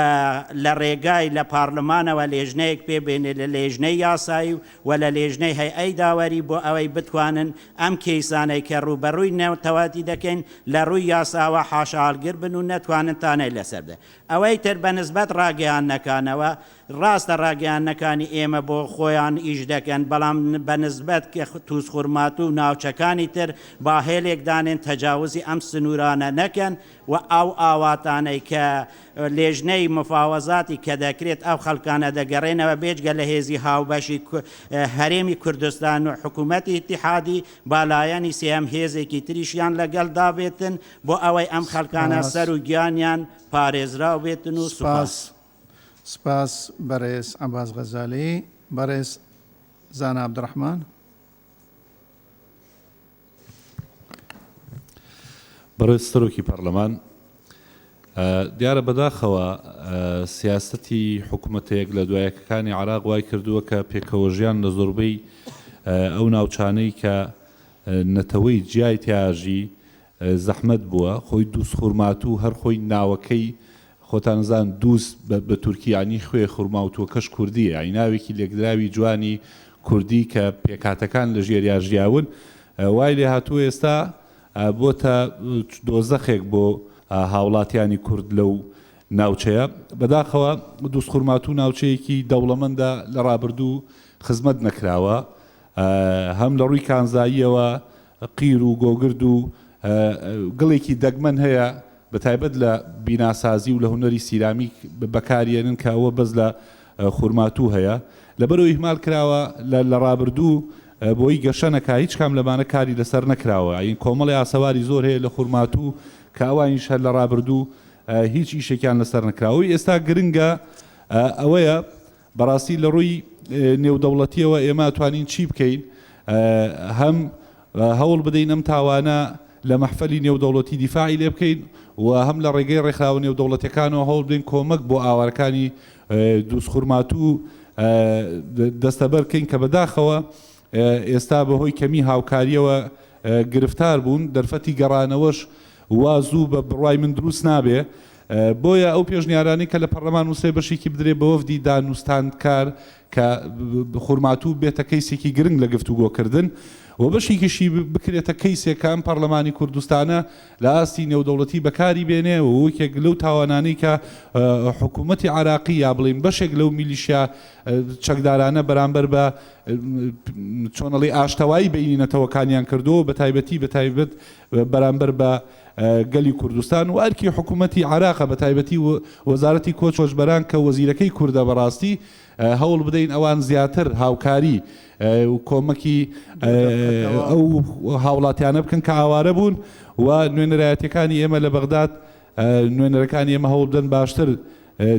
لە ڕێگای لە پارلمانەوە لێژنەیەک پێبێنێت لە لێژنەی یاسایی و لە لێژنەی هەیئەی داوەری بۆ ئەوەی بتوانن ئەم کەیسانەی کە ڕوبەڕووی نەوتەواتی دەکەین لە ڕووی یاساوە حاشالگر بن و نەتوانن تانەی لەسەر بدە. ئەوەی تر بەنسبەت ڕاگەیانەکانەوە ڕاستە ڕاگەیانەکانی ئێمە بۆ خۆیان ئیش دەکەن بەڵام بەنسبەت کە تووسخورمات و ناوچەکانی تر با هێلێک دانێن تەجاوزی ئەم سنوورانە نەکەن و ئەو ئاواتانەی کە لێژنەی مفاوەزاتی کە دەکرێت ئەو خەڵکانە دەگەڕێنەوە بێجگە لە هێزی هاوبەشی هەرێمی کوردستان و حکوومەتی ئیتیحادی بالایەنی سێم هێزێکی تریشیان لەگەڵ دابێتن بۆ ئەوەی ئەم خەڵکانە سەر و گیانیان پارێزراو بێتن و سوپاس. سپاس بەڕێز عەباس غەزالی. بەڕێز زانا عەبدوڕەحمان. بەڕێز سەرۆکی پەرلەمان دیارە بەداخەوە سیاسەتی حکوومەتەیەک لە دوایەکەکانی عێراق وای کردووە کە پێکەوەژیان لە زۆربەی ئەو ناوچانەی کە نەتەوەی جیای تیاژی زەحمەت بووە خۆی دووس خوورمات و هەر خۆی ناوەکەی خۆتانزان دووس بە تورکیانی خوێ خوورماوتووە کەش کوردیە ئەی ناوێکی لێکدراوی جوانی کوردی کە پێکاتەکان لە ژێریا ژیاون وای لێ هاتووە ئێستا بۆتە دۆزەخێک بۆ هاوڵاتیانی کورد لەو ناوچەیە بەداخەوە دووس خوورمات و ناوچەیەکی دەوڵەمەندە لە ڕابردوو خزمەت نەکراوە هەم لە ڕووی کانزاییەوە قیر و گۆگرد و گڵێکی دەگمەن هەیە بە تایبەت لە بیناسازی و لە هونەری سیرامیک بەکارێنن کە ئەوە بەس لە خوورماتوو هەیە لەبەرەوە ئیهمال کراوە لە ڕابردوو بۆی گەشەنەکە هیچ کام لەمانە کاری لەسەر نەکراوە ئین کۆمەڵی ئاسەواری زۆر هەیە لە خوورماتوو کە ئەوانیش هەر لە ڕابردوو هیچ ئیشێکیان لەسەر نەکراوەی ئێستا گرنگە ئەوەیە بەڕاستی لە ڕووی نێودەوڵەتیەوە ئێمە توانین چی بکەین هەم هەوڵ بدەین ئەم تاوانە لە مەحفەلی نێودەوڵەتی دیفاعی لێ بکەین و هەم لە ڕێگەی ڕێکخراوە نێودەوڵەتیەکانەوە هەوڵ بدەین کۆمەک بۆ ئاوارەکانی دووس خوورماتوو دەستەبەر بکەین کە بەداخەوە ئێستا بەهۆی کەمی هاوکاریەوە گرفتار بوون دەرفەتی گەڕانەوەش وازوو بە بڕوای من دروست نابێ بۆیە ئەو پێشنیارانی کە لە پەرلەمان وسێ بەشێکی بدرێ بە وەفدی دانوستاندکار کە خوورماتوو بێتە کەیسێکی گرنگ لە گفتوگۆکردن و بەشێکیشی بکرێتە کەیسێک ئەم پەرلەمانی کوردستانە لە ئاستی نێودەوڵەتی بەکاری بێنێ و وەکێک لەو تاوانانەی کە حکوومەتی عراقی یا بڵێن بەشێک لەو میلیشیا چەکدارانە بەرامبەر بە چۆنەڵی ئاشتەوایی بەینەتەوەکانیان کردو بە تایبەت بەرامبەر بە گەلی کوردستان و ئەرکی حکوومەتی عراقە بە تایبەتی وەزارەتی کۆچۆژبەران کە وەزیرەکەی کووردە بەڕاستی هەوڵ بدەین ئەوان زیاتر هاوکاری و کۆمەکی ئەو هاوڵاتیانە بکەن کە ئاوارە بوون و نوێنەرایەتەکانی ئێمە لە بەغداد نوێنەرەکانی ئێمە هەوڵ بدەن باشتر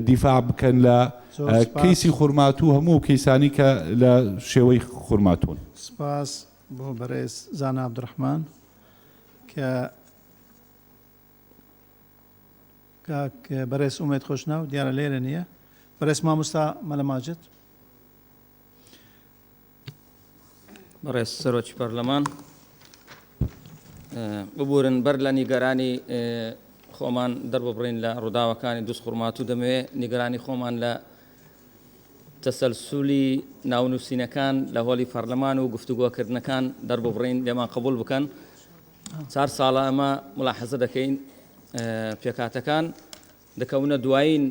دیفاع بکەن لە کەیسی خوورماتوو هەموو کەیسانی کە لە شێوەی خوورماتون. سپاس بۆ بەڕێز زانا عەبدوڕەحمان کە بەڕێز ئومێد خۆشناو دیارە لێرە نییە بەڕێز مامۆستا مەلە ماجد بەڕێز سەرۆکی پەرلەمان ببورن بەر لە نیگەرانی خۆمان دەرببڕین لە ڕووداوەکانی دووس خوورماتوو دەمەوێت نیگەرانی خۆمان لە تەسەلسولی ناونووسینەکان لە هۆڵی پەرلەمان و گفتوگۆکردنەکان دەرببڕین لێمان قبول بکەن 4 ساڵە ئەمە ملاحەزە دەکەین پێکاتەکان دەکەونە دوایین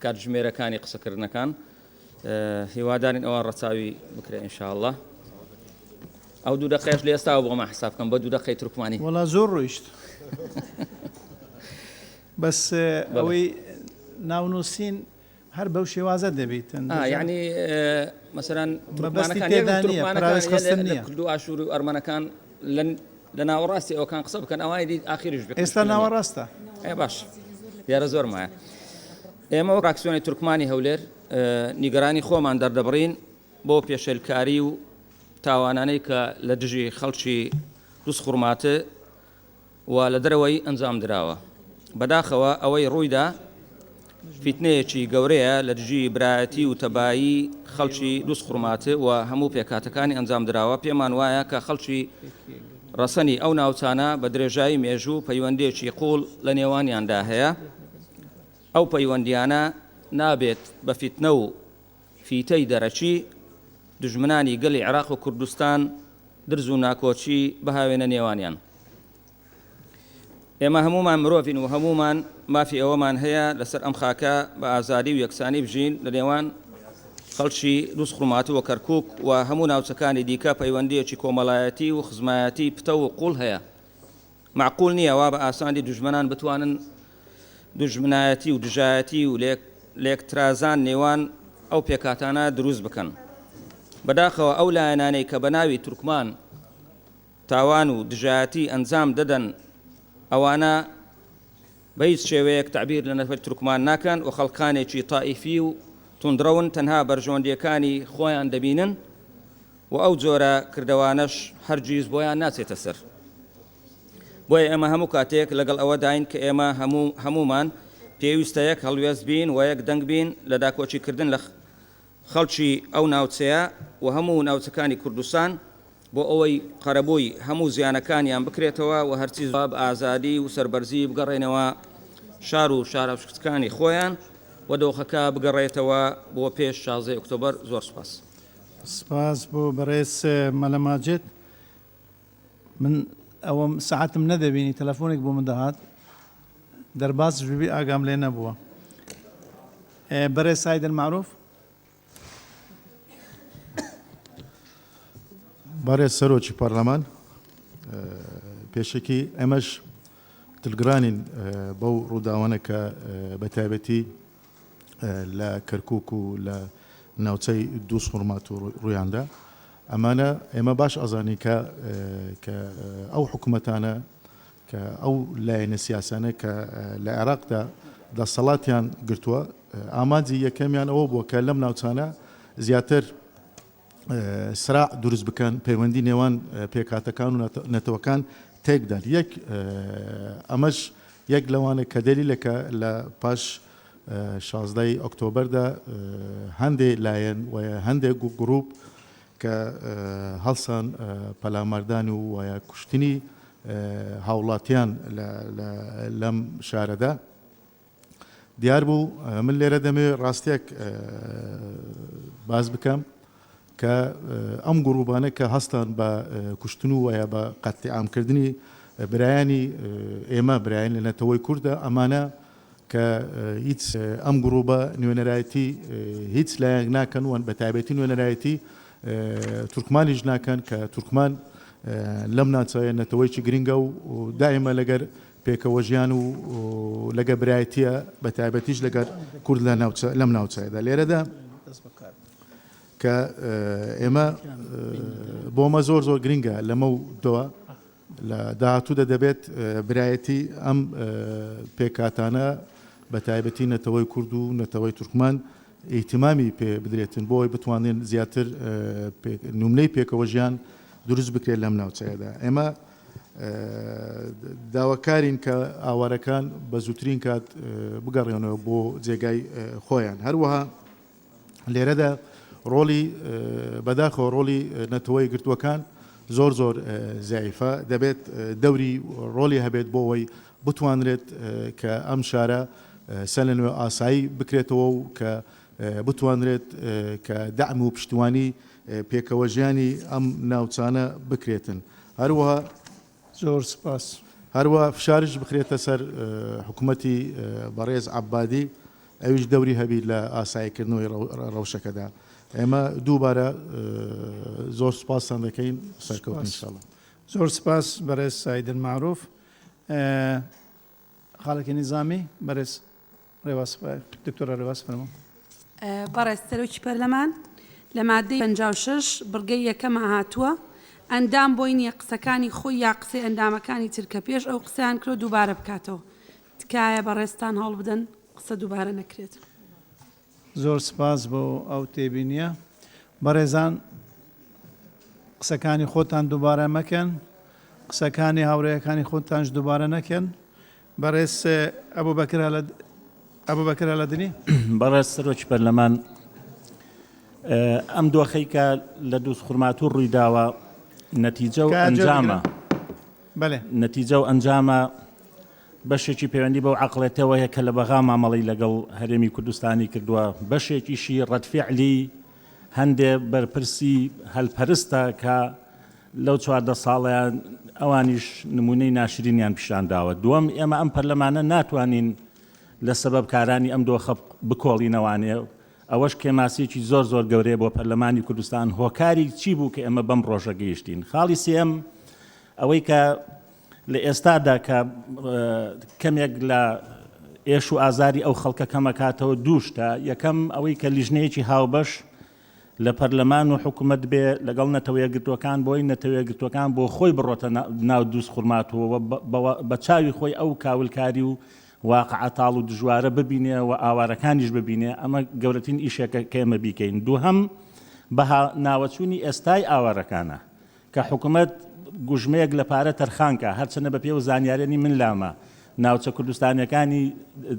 کاتژمێرەکانی قسەکردنەکان هیوادارین ئەوە ڕەچاوی بکرێ ئینشاءالله ئەو 2 دقەیەش لە ئێستا بۆمە حساب بکەم بە 2 دقەی تورکمانی وەڵا زۆر ڕۆیشت بەس ئەوەی ناونووسین هەر بەو شێوازە دەبێت یعنی مەسەرەن تورکمانەکان کردو ئاشوور و ئەرمەنەکان لە ناوەڕاستی ئەوکان قسە بکەن ئەوانی دی ئاخیرش بکەن ئێستا ناوەڕاستە باش دیارە زۆر مایە ئێمە ڕاکسیۆنی تورکمانی هەولێر نیگەرانی خۆمان دەردەبڕین بۆ پێشێلکاری و تاوانانەی کە لە دژی خەڵکی دووس خوورماتە و لە دەرەوەی ئەنجام دراوە بەداخەوە ئەوەی ڕوویدا فیتنەیەکی گەورەیە لە دژی برایەتی و تەبایی خەڵکی دووس خوورماتە و هەموو پێکاتەکانی ئەنجام دراوە پێمان وایە کە خەڵکی ڕەسەنی ئەو ناوچانە بە درێژایی مێژوو پەیوەندێکی قوڵ لە نێوانیاندا هەیە ئەو پەیوەندیانە نابێت بە فیتنە و فیتەی دەرەچی دژمنانی گەلی عێراق و کوردستان درز و ناکۆچی بەهاوێنە نێوانیان ئێمە هەمومان مرۆڤین و هەمومان مافی ئەوەمان هەیە لەسەر ئەم خاکە بە ئازادی و یەکسانی بژین لە نێوان خەڵکی دووس خوورماتە و کەرکووک و هەموو ناوچەکانی دیکە پەیوەندیەکی کۆمەڵایەتی و خزمایەتی پتە و قوڵ هەیە معقول نییە وا بە ئاسانی دژمنان بتوانن دژمنایەتی و دژایەتی و لێکترازان نێوان ئەو پێکاتانە دروست بکەن بەداخەوە ئەو لایەنانەی کە بە ناوی تورکمان تاوان و دژایەتی ئەنجام دەدەن ئەوانە بە هیچ شێوەیەک تعبیر لە نەفەر تورکمان ناکەن و خەڵکانێکی تائیفی و توندڕەون تەنها بەرژۆندیەکانی خۆیان دەبینن و ئەو جۆرە کردەوانەش هەرگیز بۆیان ناچێتە سەر بۆیە ئێمە هەموو کاتێک لەگەڵ ئەوە داین کە ئێمە هەمومان پێویستە یەک هەڵوێز بین و یەک دەنگ بین لە داکۆچیکردن لە خەڵکی ئەو ناوچەیە و هەموو ناوچەکانی کوردستان بۆ ئەوەی قەرەبووی هەموو زیانەکانیان بکرێتەوە و هەرچی بە ئازادی و سەربەرزی بگەڕێنەوە شار و شارەشکەکانی خۆیان و دۆخەکە بگەڕێتەوە بۆ پێش 16 ئۆکتۆبەر. زۆر سپاس. سپاس بۆ بەڕێز مەلەماجد. من ئەوەم سعاتم نەدەبینی تەلەفۆنێک بۆ من دەهات دەرباز ببی ئاگام لێ نەبووە. بەڕێز ساید المعروف. بەڕێز سەرۆکی پەرلەمان، پێشەکی ئەمەش دڵگرانین بەو ڕووداوانە کە بە تایبەتی لە کەرکووک و لە ناوچەی دوو سوڕمات و ڕوویاندا. ئەمانە ئێمە باش ئەزانی کە ئەو حکوومەتانە کە ئەو لایەنە سیاسانە کە لە عێراقدا دەسەڵاتیان گرتووە، ئامانجی یەکەمیان ئەوە بووە کە لەم ناوچانە زیاتر سراع دروست بکەن، پەیوەندی نێوان پێکهاتەکان و نەتەوەکان تێکدان. ئەمەش یەک لەوانە کە دەلیلەکە لە پاش 16 ئۆکتۆبەردا هەندێک لایەن و هەندێک گروپ کە هەڵسان پەلامەردان و وایە کوشتنی هاوڵاتیان لەم شارەدا دیار بوو. من لێرە دەمێ ڕاستیەک باز بکەم کە ئەم گروپانە کە هەستان بە کوشتن و وایە بە قەتیعامکردنی برایانی ئێمە برایان لە نەتەوەی کووردە، ئەمانە کە هیچ ئەم گروپە نوێنەرایەتی هیچ لایەک ناکەن و بە تایبەتی نوێنەرایەتی تورکمانیش ناکەن کە تورکمان لەم ناچایە نەتەوەیکی گرنگە و دائیمە لەگەر پێکەوە ژیان و لەگە برایەتیە بە تایبەتیش لەگەر کورد لەم ناوچایدا. لێرەدا کە ئێمە بۆمە زۆر گرنگە لەمە دۆ لە داهاتوودا دەبێت برایەتی ئەم پێکاتانە بە تایبەتی نەتەوەی کورد و نەتەوەی تورکمان ئیتیمامی پێ بدرێتن بۆی بتوانین زیاتر نومنەی پێکەوە ژیان دروست بکرێت لەم ناوچەیەدا. ئێمە داواکارین کە ئاوارەکان بە زووترین کات بگەڕێنەوە بۆ جێگای خۆیان. هەروەها لێرەدا ڕۆڵی بەداخەوە ڕۆڵی نەتەوەی گرتووەکان زۆر زایفە، دەبێت دەوری ڕۆلی هەبێت بۆ ئەوەی بتوانرێت کە ئەم شارە سەر لە نوێ ئاسایی بکرێتەوە و کە بتوانرێت کە دەعم و پشتیوانی پێکەوە ژیانی ئەم ناوچانە بکرێتن. هەروەها زۆر سپاس. هەروە فشارش بخرێتە سەر حکوومەتی بەڕێز عەبادی، ئەویش دەوری هەبی لە ئاساییکردنەوەی ڕەوشەکەدا. ئێمە دووبارە زۆر سپاسان دەکەین. سەرکەوت ئینشاڵڵا. زۆر سپاس بەڕێز ساید المعروف. خاڵێکی نظامی بەڕێز ڕێواز دکتۆرە ڕێواز فەرموو. بەڕێز سەرۆکی پەرلەمان لە مادەی 56 بڕگەی یەکەمە هاتووە ئەندام بۆی نییە قسەکانی خۆی یا قسەی ئەندامەکانی ترکە پێش ئەو قسەیان کرۆ دووبارە بکاتەوە. تکایە بەڕێستان هەڵ بدەن قسە دووبارە نەکرێت. زۆر سپاس بۆ ئەو تێبینیە. بەڕێزان قسەکانی خۆتان دووبارە مەکەن، قسەکانی هاوڕێیەکانی خۆتانش دووبارە نەکەن. بەڕێز ئەبوبەکر هەلەدنی. بەڕێز سەرۆکی پەرلەمان، ئەم دۆخەیکە لە دووس خوڕمات و ڕوویداوە نەتیجە و ئەنجامە نەتیجە و ئەنجامە بەشێکی پەیوەندی بەو عەقڵێتەوەیە کە لە بەغا مامەڵی لەگەڵ هەرێمی کوردستانی کردووە، بەشێکیشی ڕەتفیعلی هەندێ بەرپرسی هەلپەرستە کە لەو 14 ساڵیان ئەوانیش نمونەی ناشرینیان پیشانداوە. دووەم، ئێمە ئەم پەرلەمانە ناتوانین لە سەبەب کارانی ئەم دۆخە بکۆڵینەوانێ. ئەوەش کێماسیەکی زۆر گەورەیە بۆ پەرلەمانی کوردستان. هۆکاری چی بوو کە ئێمە بەم ڕۆژە گەیشتین؟ خاڵی سێم ئەوەی کە لە ئێستادا کە کەمێک لە ئێش و ئازاری ئەو خەڵکە کەمەکاتەوە دووشتە. یەکەم ئەوەی کە لیژنەیەکی هاوبەش لە پەرلەمان و حکوومەت بێ لەگەڵ نەتەوەیەگرتوەکان بۆی نەتەوەیەگرتوەکان بۆ خۆی بڕۆتە ناو دووس خوڕماتەوە بە چاوی خۆی ئەو کاولکاری و واقعەتاڵ و دژوارە ببینێ و ئاوارەکانیش ببینێ. ئەمە گەورەترین ئیشێکە کە ئێمە بیکەین. دووهەم، بە ناوەچوونی ئێستای ئاوارەکانە کە حکوومەت گوژمەیەک لە پارە تەرخانکە هەرچەنە بە پێ و زانیارێنی من لامە ناوچە کوردستانیەکانی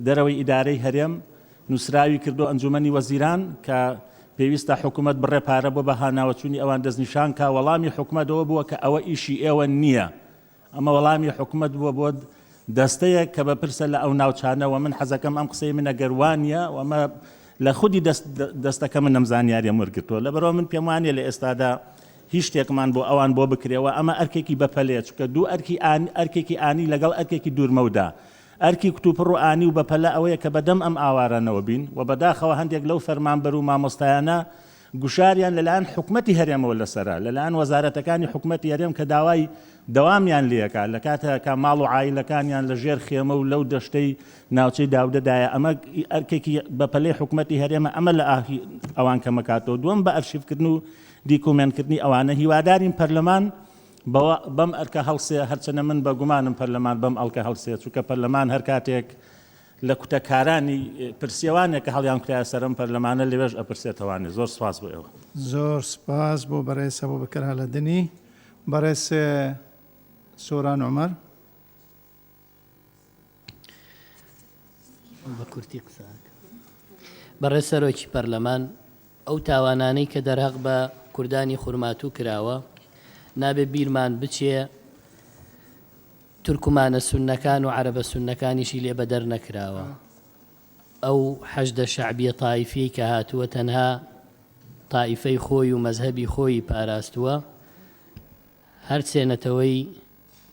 دەرەوەی ئیدارەی هەرێم نووسراوی کردو ئەنجومەنی وەزیران کە پێویستە حکوومەت بڕێ پارە بۆ بە هاناوەچوونی ئەوان دەستنیشان کا وەڵامی حکوومەتەوە بووە کە ئەوە ئیشی ئێوە نییە ئەمە وەڵامی حکوومەت بووە بۆ دەستەیە کە بەپرسە لە ئەو ناوچانەوە من حەزەکەم ئەم قسەی منە گەروانیە و ئەمە لە خودی دەستەکە من نەمزانیاریە وەرگرتووە لەبەرەوە من پێم وانێ لە ئێستادا هیچ شتێکمان بۆ ئەوان بۆ بکرێەوە ئەمە ئەرکێکی بەپەلێ چکە دوو ئەرکێکی ئانی لەگەڵ ئەرکێکی دوورمەودا ئەرکی کتوپڕ و ئانی و بەپەلە ئەوەیە کە بەدەم ئەم ئاوارانەوە بین و بەداخەوە هەندێک لەو فەرمانبەر و مامۆستایانە گوشاریان لەلایەن حکوومەتی هەرێمەوە لەسەرا لەلایەن وەزارەتەکانی حکوومەتی هەرێم کە داوای دەوامیان لێەکە لە کاتێکە ماڵ و عایلەکانیان لە ژێر خێمە و لەو دەشتەی ناوچەی داودەدایە ئەمە ئەرکێکی بەپەلەی حکوومەتی هەرێمە ئەمە لە ئەوان کە مەکاتەوە دووەم بە ئەرشیفکردن و دیکومنتکردنی ئەوانە هیوادارین پەرلەمان بەم ئەرکە هەڵسێ هەرچەنە من بە گومانم پەرلەمان بەم ئەڵکە هەڵسێ چونکە پەرلەمان هەر کاتێک لە کوتەکارانی پرسیێوانێک کە هەڵیان کرایە سەرم پەرلەمانە لەوێژ ئەپرسێتەوانێ زۆر سپاس بۆ ئێوە زۆر سپاس بۆ بەڕێسە بۆ بەکەرها لە دنی بەڕێز سۆران عومەر بە کورتی قساک بەڕێز سەرۆکی پەرلەمان ئەو تاوانانەی کە دەرهەق بە کوردانی خورماتوو کراوە نابێ بیرمان بچێ تورکمانە سونەکان و عەرەبە سونەکانیشی لێ بە دەرنەکراوە ئەو حەشدە شەعبیە تایفی کە هاتووە تەنها تایفەی خۆی و مەزهەبی خۆی پاراستووە هەر چێنەتەوەی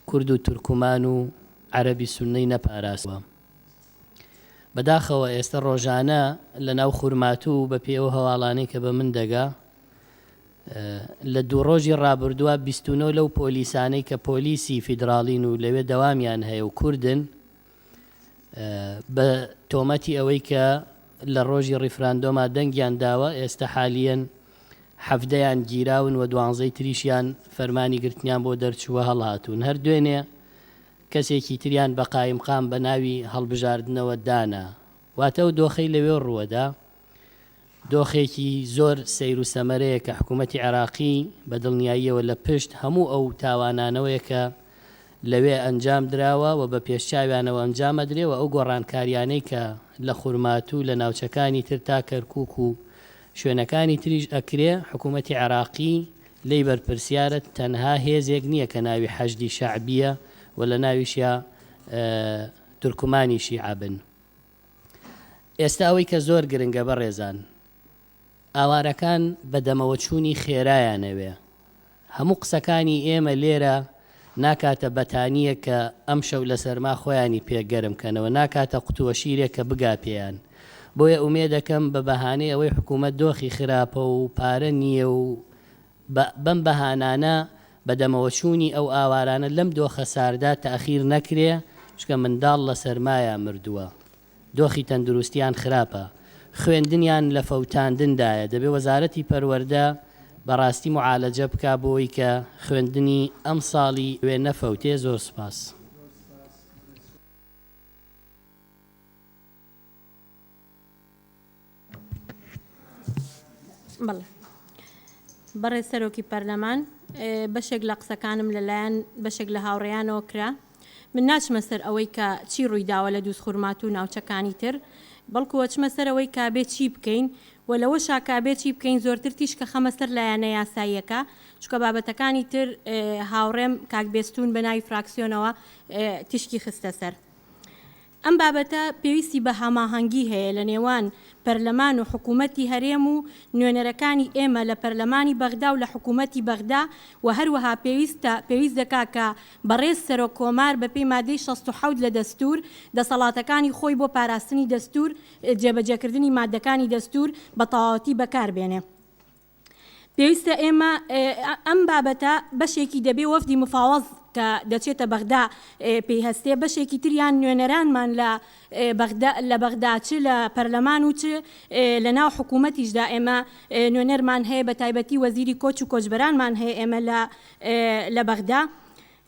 کورد و تورکمان و عەرەبی سونەی نەپاراستووە بەداخەوە ئێستا ڕۆژانە لە ناو خورماتوو بە پێ ئەو هەواڵانەی کە بە من دەگا لە دوو ڕۆژی ڕابردووە 29 لەو پۆلیسانەی کە پۆلیسی فیدراڵین و لەوێ دەوامیان هەیە و کوردن بە تۆمەتی ئەوەی کە لە ڕۆژی ڕیفراندۆما دەنگیان داوە ئێستا حالیەن حەفدەیان گیراون و 12 تریشیان فەرمانی گرتنیان بۆ دەرچووە هەڵهاتوون هەر دوێنێ کەسێکی تریان بە قایمقام بە ناوی هەڵبژاردنەوە دانا واتە و دۆخەی لەوێ ڕووەدا دۆخێکی زۆر سەیر و سەمەرەیە کە حکوومەتی عێراقی بە دڵنیاییەوە لە پشت هەموو ئەو تاوانانەوەیە کە لەوێ ئەنجام دراوە و بە پێشچاویانەوە ئەنجامە درێوە ئەو گۆڕانکاریانەی کە لە خورماتوو لە ناوچەکانی تر تا کەرکووک و شوێنەکانی تریش ئەکرێ حکوومەتی عێراقی لی بەرپرسیارە تەنها هێزێک نییە کە ناوی حەشدی شەعبیە و لە ناویشە تورکمانی شیعەبن ئێستا ئەوەی کە زۆر گرنگە بەڕێزان ئاوارەکان بەدەمەوە چوونی خێرایانەوێ هەموو قسەکانی ئێمە لێرە ناکاتە بەتانیە کە ئەم شەو لە سەرما خۆیانی پێگەرمکەنەوە ناکاتە قوتووە شیرێک کە بگا پێیان بۆیە ئومێ دەکەم بە بەهانەی ئەوەی حکوومەت دۆخی خراپە و پارە نییە و بەم بەهانانە بەدەمەوە چوونی ئەو ئاوارانە لەم دۆخە ساردا تەخیر نەکرێ چکە منداڵ لە سەرمایە مردووە دۆخی تەندروستیان خراپە خوێندنیان لە فەوتاندندایە دەبێ وەزارەتی پەروەردە بەڕاستی معالەجە بکا بۆی کە خوێندنی ئەم ساڵی وێ نەفەوتێ زۆر سپاس بەڵێ بەڕێز سەرۆکی پەرلەمان بەشێک لە قسەکانم لەلایەن بەشێک لە هاوڕێیانەوە کرا من ناچمە سەر ئەوەی کە چی ڕوویداوە لە دووسخورمات و ناوچەکانی تر بەڵکو وەچمە سەر ئەوەی کابێت چی بکەین و لەوە شاکابێت چی بکەین زۆرتر تیش کە خەمە سەر لایەنە یاساییەکە چکە بابەتەکانی تر هاوڕێم کاکبێستون بە ناوی فراکسیۆنەوە تیشکی خستە سەر ئەم بابەتە پێویستی بە هەماهەنگی هەیە لە نێوان پەرلەمان و حکوومەتی هەرێم و نوێنەرەکانی ئێمە لە پەرلەمانی بەغدا و لە حکوومەتی بەغدا و هەروەها پێویست دەکا کە بەڕێز سەرۆک کۆمار بە پێی مادەی 67 لە دەستور دەسەڵاتەکانی خۆی بۆ پاراستنی دەستور جێبەجێکردنی مادەکانی دەستور بە تەواوەتی بەکاربێنێ پێویستە ئێمە ئەم بابەتە بەشێکی دەبێ وەفدی مفاوەز کە دەچێتە بەغدا پێی هەستێ بەشێکی تریان نوێنەرانمان لە بەغدا چ لە پەرلەمان و چ لە ناو حکوومەتیشدا ئێمە نوێنەرمان هەیە بە تایبەتی وەزیری کۆچ و کۆچبەرانمان هەیە ئێمە لە بەغدا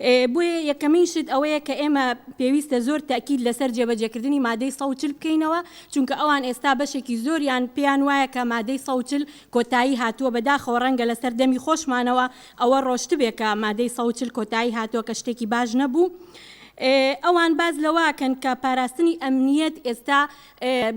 بۆیە یەکەمین شت ئەوەیە کە ئێمە پێویستە زۆر تاکید لەسەر جێبەجێکردنی مادەی 140 بکەینەوە چونکە ئەوان ئێستا بەشێکی زۆریان پێیان وایە کە مادەی 140 کۆتایی هاتووە بەداخەوە ڕەنگە لەسەر دەمی خۆشمانەوە ئەوە ڕۆشت بێ کە مادەی 140 کۆتایی هاتووە کە شتێکی باش نەبوو ئەوان باز لەواکەن کە پاراستنی ئەمنیەت ئێستا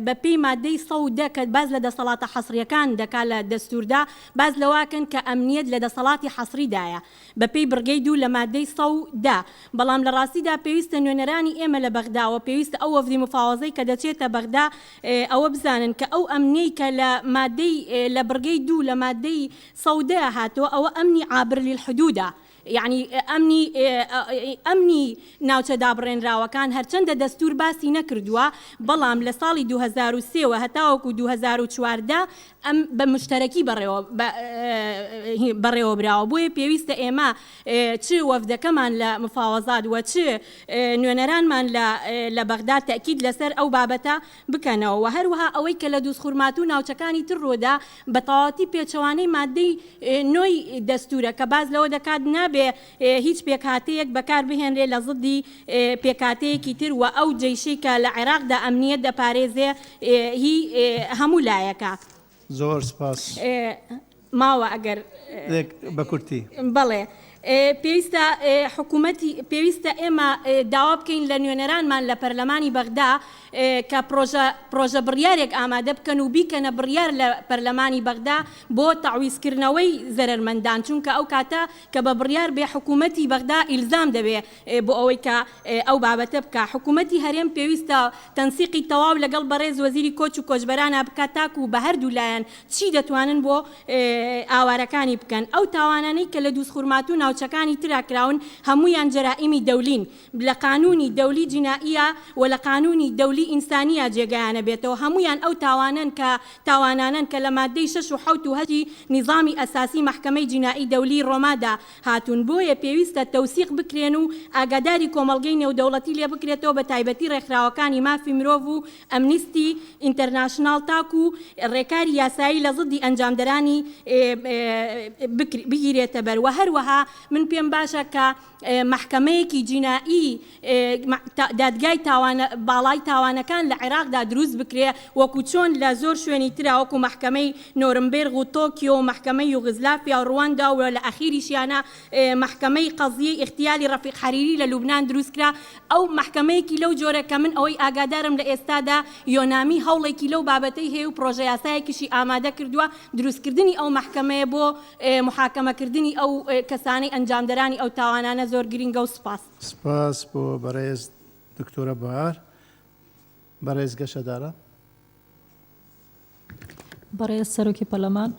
بەپێی مادەی 100 کە باز لە دەسەڵاتە حەسریەکان دەکا لە دەستوردا باز لەواکەن کە ئەمنیەت لە دەسەڵاتی حەسریدایە بەپێی بڕگەی دوو لە مادەی 100 بەڵام لە ڕاستیدا پێویستە نوێنەرانی ئێمە لە بەغداوە پێویستە ئەو وەفدی مفاوەزەی کە دەچێتە بەغدا ئەوە بزانن کە ئەو ئەمنیەی کە لە مادەی لە بڕگەی دوو لە مادەی 100 هاتووە ئەوە ئەمنی عابر للحدودە يعني ئەمنی ناوچە دابڕێنراوەکان هەرچەندە دەستور باسی نەکردووە بەڵام لە ساڵی 2003 هەتاوەکو 2014 ئەم بە مشتەرەکی بەڕێوە براوە بۆیە پێویستە ئێمە چ وەفدەکەمان لە مفاوەزات وە چ نوێنەرانمان لە بەغدا تەکید لەسەر ئەو بابەتە بکەنەوە و هەروەها ئەوەی کە لە دروستخورمات و ناوچەکانی تر ڕۆدا بە تەواوەتی پێچەوانەی مادەی نۆی دەستورە کە باز لەوە دەکات نابێ هیچ پێکهاتەیەک بەکار بهێنرێ لە زدی پێکهاتەیەکی تر و ئەو جێشەی کە لە عێراقدا ئەمنیەت دەپارێزێ هی هەموو لایەکە. زۆر سپاس ماوە ئەگەر بە کورتی بەڵێ پێویستە حکوومەتی پێویستە ئێمە داوا بکەین لە نوێنەرانمان لە پەرلەمانی بەغدا کە پرۆژە بڕیارێک ئامادە بکەن و بیکەنە بڕیار لە پەرلەمانی بەغدا بۆ تەعویزکردنەوەی زەرمەندان چونکە ئەو کاتە کە بە بڕیار بێ حکوومەتی بەغدا ئیلزام دەبێ بۆ ئەوەی کە ئەو بابەتە بکە حکوومەتی هەرێم پێویستە تەنسیقی تەواو لەگەڵ بەڕێز وەزیری کۆچ و کۆچبەرانە بکات تاکو و بە هەردوو لایەن چی دەتوانن بۆ ئاوارەکانی بکەن ئەو تاوانانەی کە لە دروستخورمات و ناوچەکانی تراکراون هەمویان جەرائیمی دەولین لە قانونی دەولی جینائیە و لە قانونی دەولی ئینسانیە جێگایانە بێتەوە هەمویان ئەو تاوانانن کە لە مادەی 6 و 7 و 8 نظامی ئەساسی محکەمەی جینایی دەولی ڕۆمادا هاتوون بۆیە پێویستە تەوسیق بکرێن و ئاگاداری کۆمەڵگەی نێودەوڵەتی لێ بکرێتەوە بە تایبەتی ڕێکخراوەکانی مافی مرۆڤ و ئەمنیستی ئینتەرناشناڵ تاکو ڕێکاری یاسایی لە زدی ئەنجامدەرانی بگیرێتە بەر و هەروەها من پێم باشە کە محکەمەیەکی جینایی دادگای باڵای تاوانەکان لە عێراقدا دروست بکرێ وەکو چۆن لە زۆر شوێنی ترا وەکو محکەمەی نۆرنبێرغ و تۆکیۆ و محکەمەی یوغزلافیا و ڕواندا و لە ئەخیریشیانە محکەمەی قەزیەی اختیاری ڕەفیق حەریری لە لوبنان دروستکرا ئەو محکەمەیەکی لەو جۆرە کە من ئەوەی ئاگادارم لە ئێستادا یۆنامی هەوڵێکی لەو بابەتەی هەیە و پرۆژە یاسایەکیشی ئامادە کردووە دروستکردنی ئەو محکەمەیە بۆ محاکەمەکردنی ئەو کەسانەی ئەنجامدەرانی ئەو تاوانانە زۆر گرنگە و سپاس بۆ بەڕێز دکتۆرە بەهار بەڕێز گەشەدارە بەڕێز سەرۆکی پەرلەمان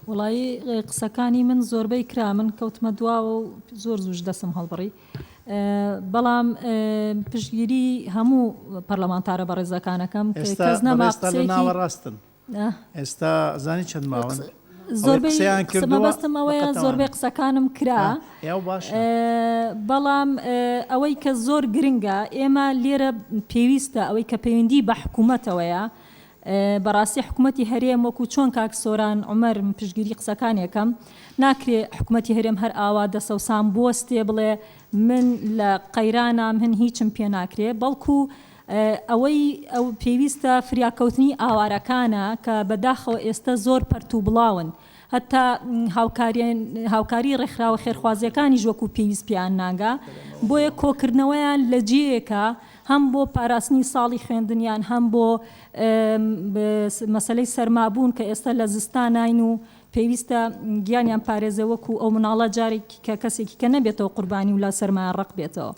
وڵایی قسەکانی من زۆربەی کرا من کەوتمە دواوە و زۆر زوش دەسم هەڵبڕی بەڵام پشتگیری هەموو پەرلەمانتارە بەڕێزەکانەکەم کەس نەما ناوە ڕاستن ئێستا زانی چەند ماون زۆربەی بەستم ئەوەیە زۆربەی قسەکانم کرا بەڵام ئەوەی کە زۆر گرنگە ئێمە لێرە پێویستە ئەوەی کە پەیوەندی بە حکوومەتەوەیە بەڕاستی حکوومەتی هەرێم وەکو چۆن کاک سۆران عومەر پشتگیری قسەکانێکم ناکرێ حکوومەتی هەرێم هەر ئاوا دەسەوسان بۆستێ بڵێ من لە قەیرانم هەن هیچم پێ ناکرێ بەڵکو ئەوەی ئەو پێویستە فریاکەوتنی ئاوارەکانە کە بەداخەوە ئێستا زۆر پەرت و بڵاون هەتا هاوکاری ڕێکخراوە خێرخوازیەکانی ژوەکو پێویست پیان ناگا بۆیە کۆکردنەوەیان لە جێیەکە هەم بۆ پاراستنی ساڵی خوێندنیان هەم بۆ مەسلەی سەرمابوون کە ئێستا لە زستانین و پێویستە گیانیان پارێزە وەکو ئەو مناڵە جارێکی کە کەسێکی کە نەبێتەوە قوربانی و لا سەرمایان ڕق بێتەوە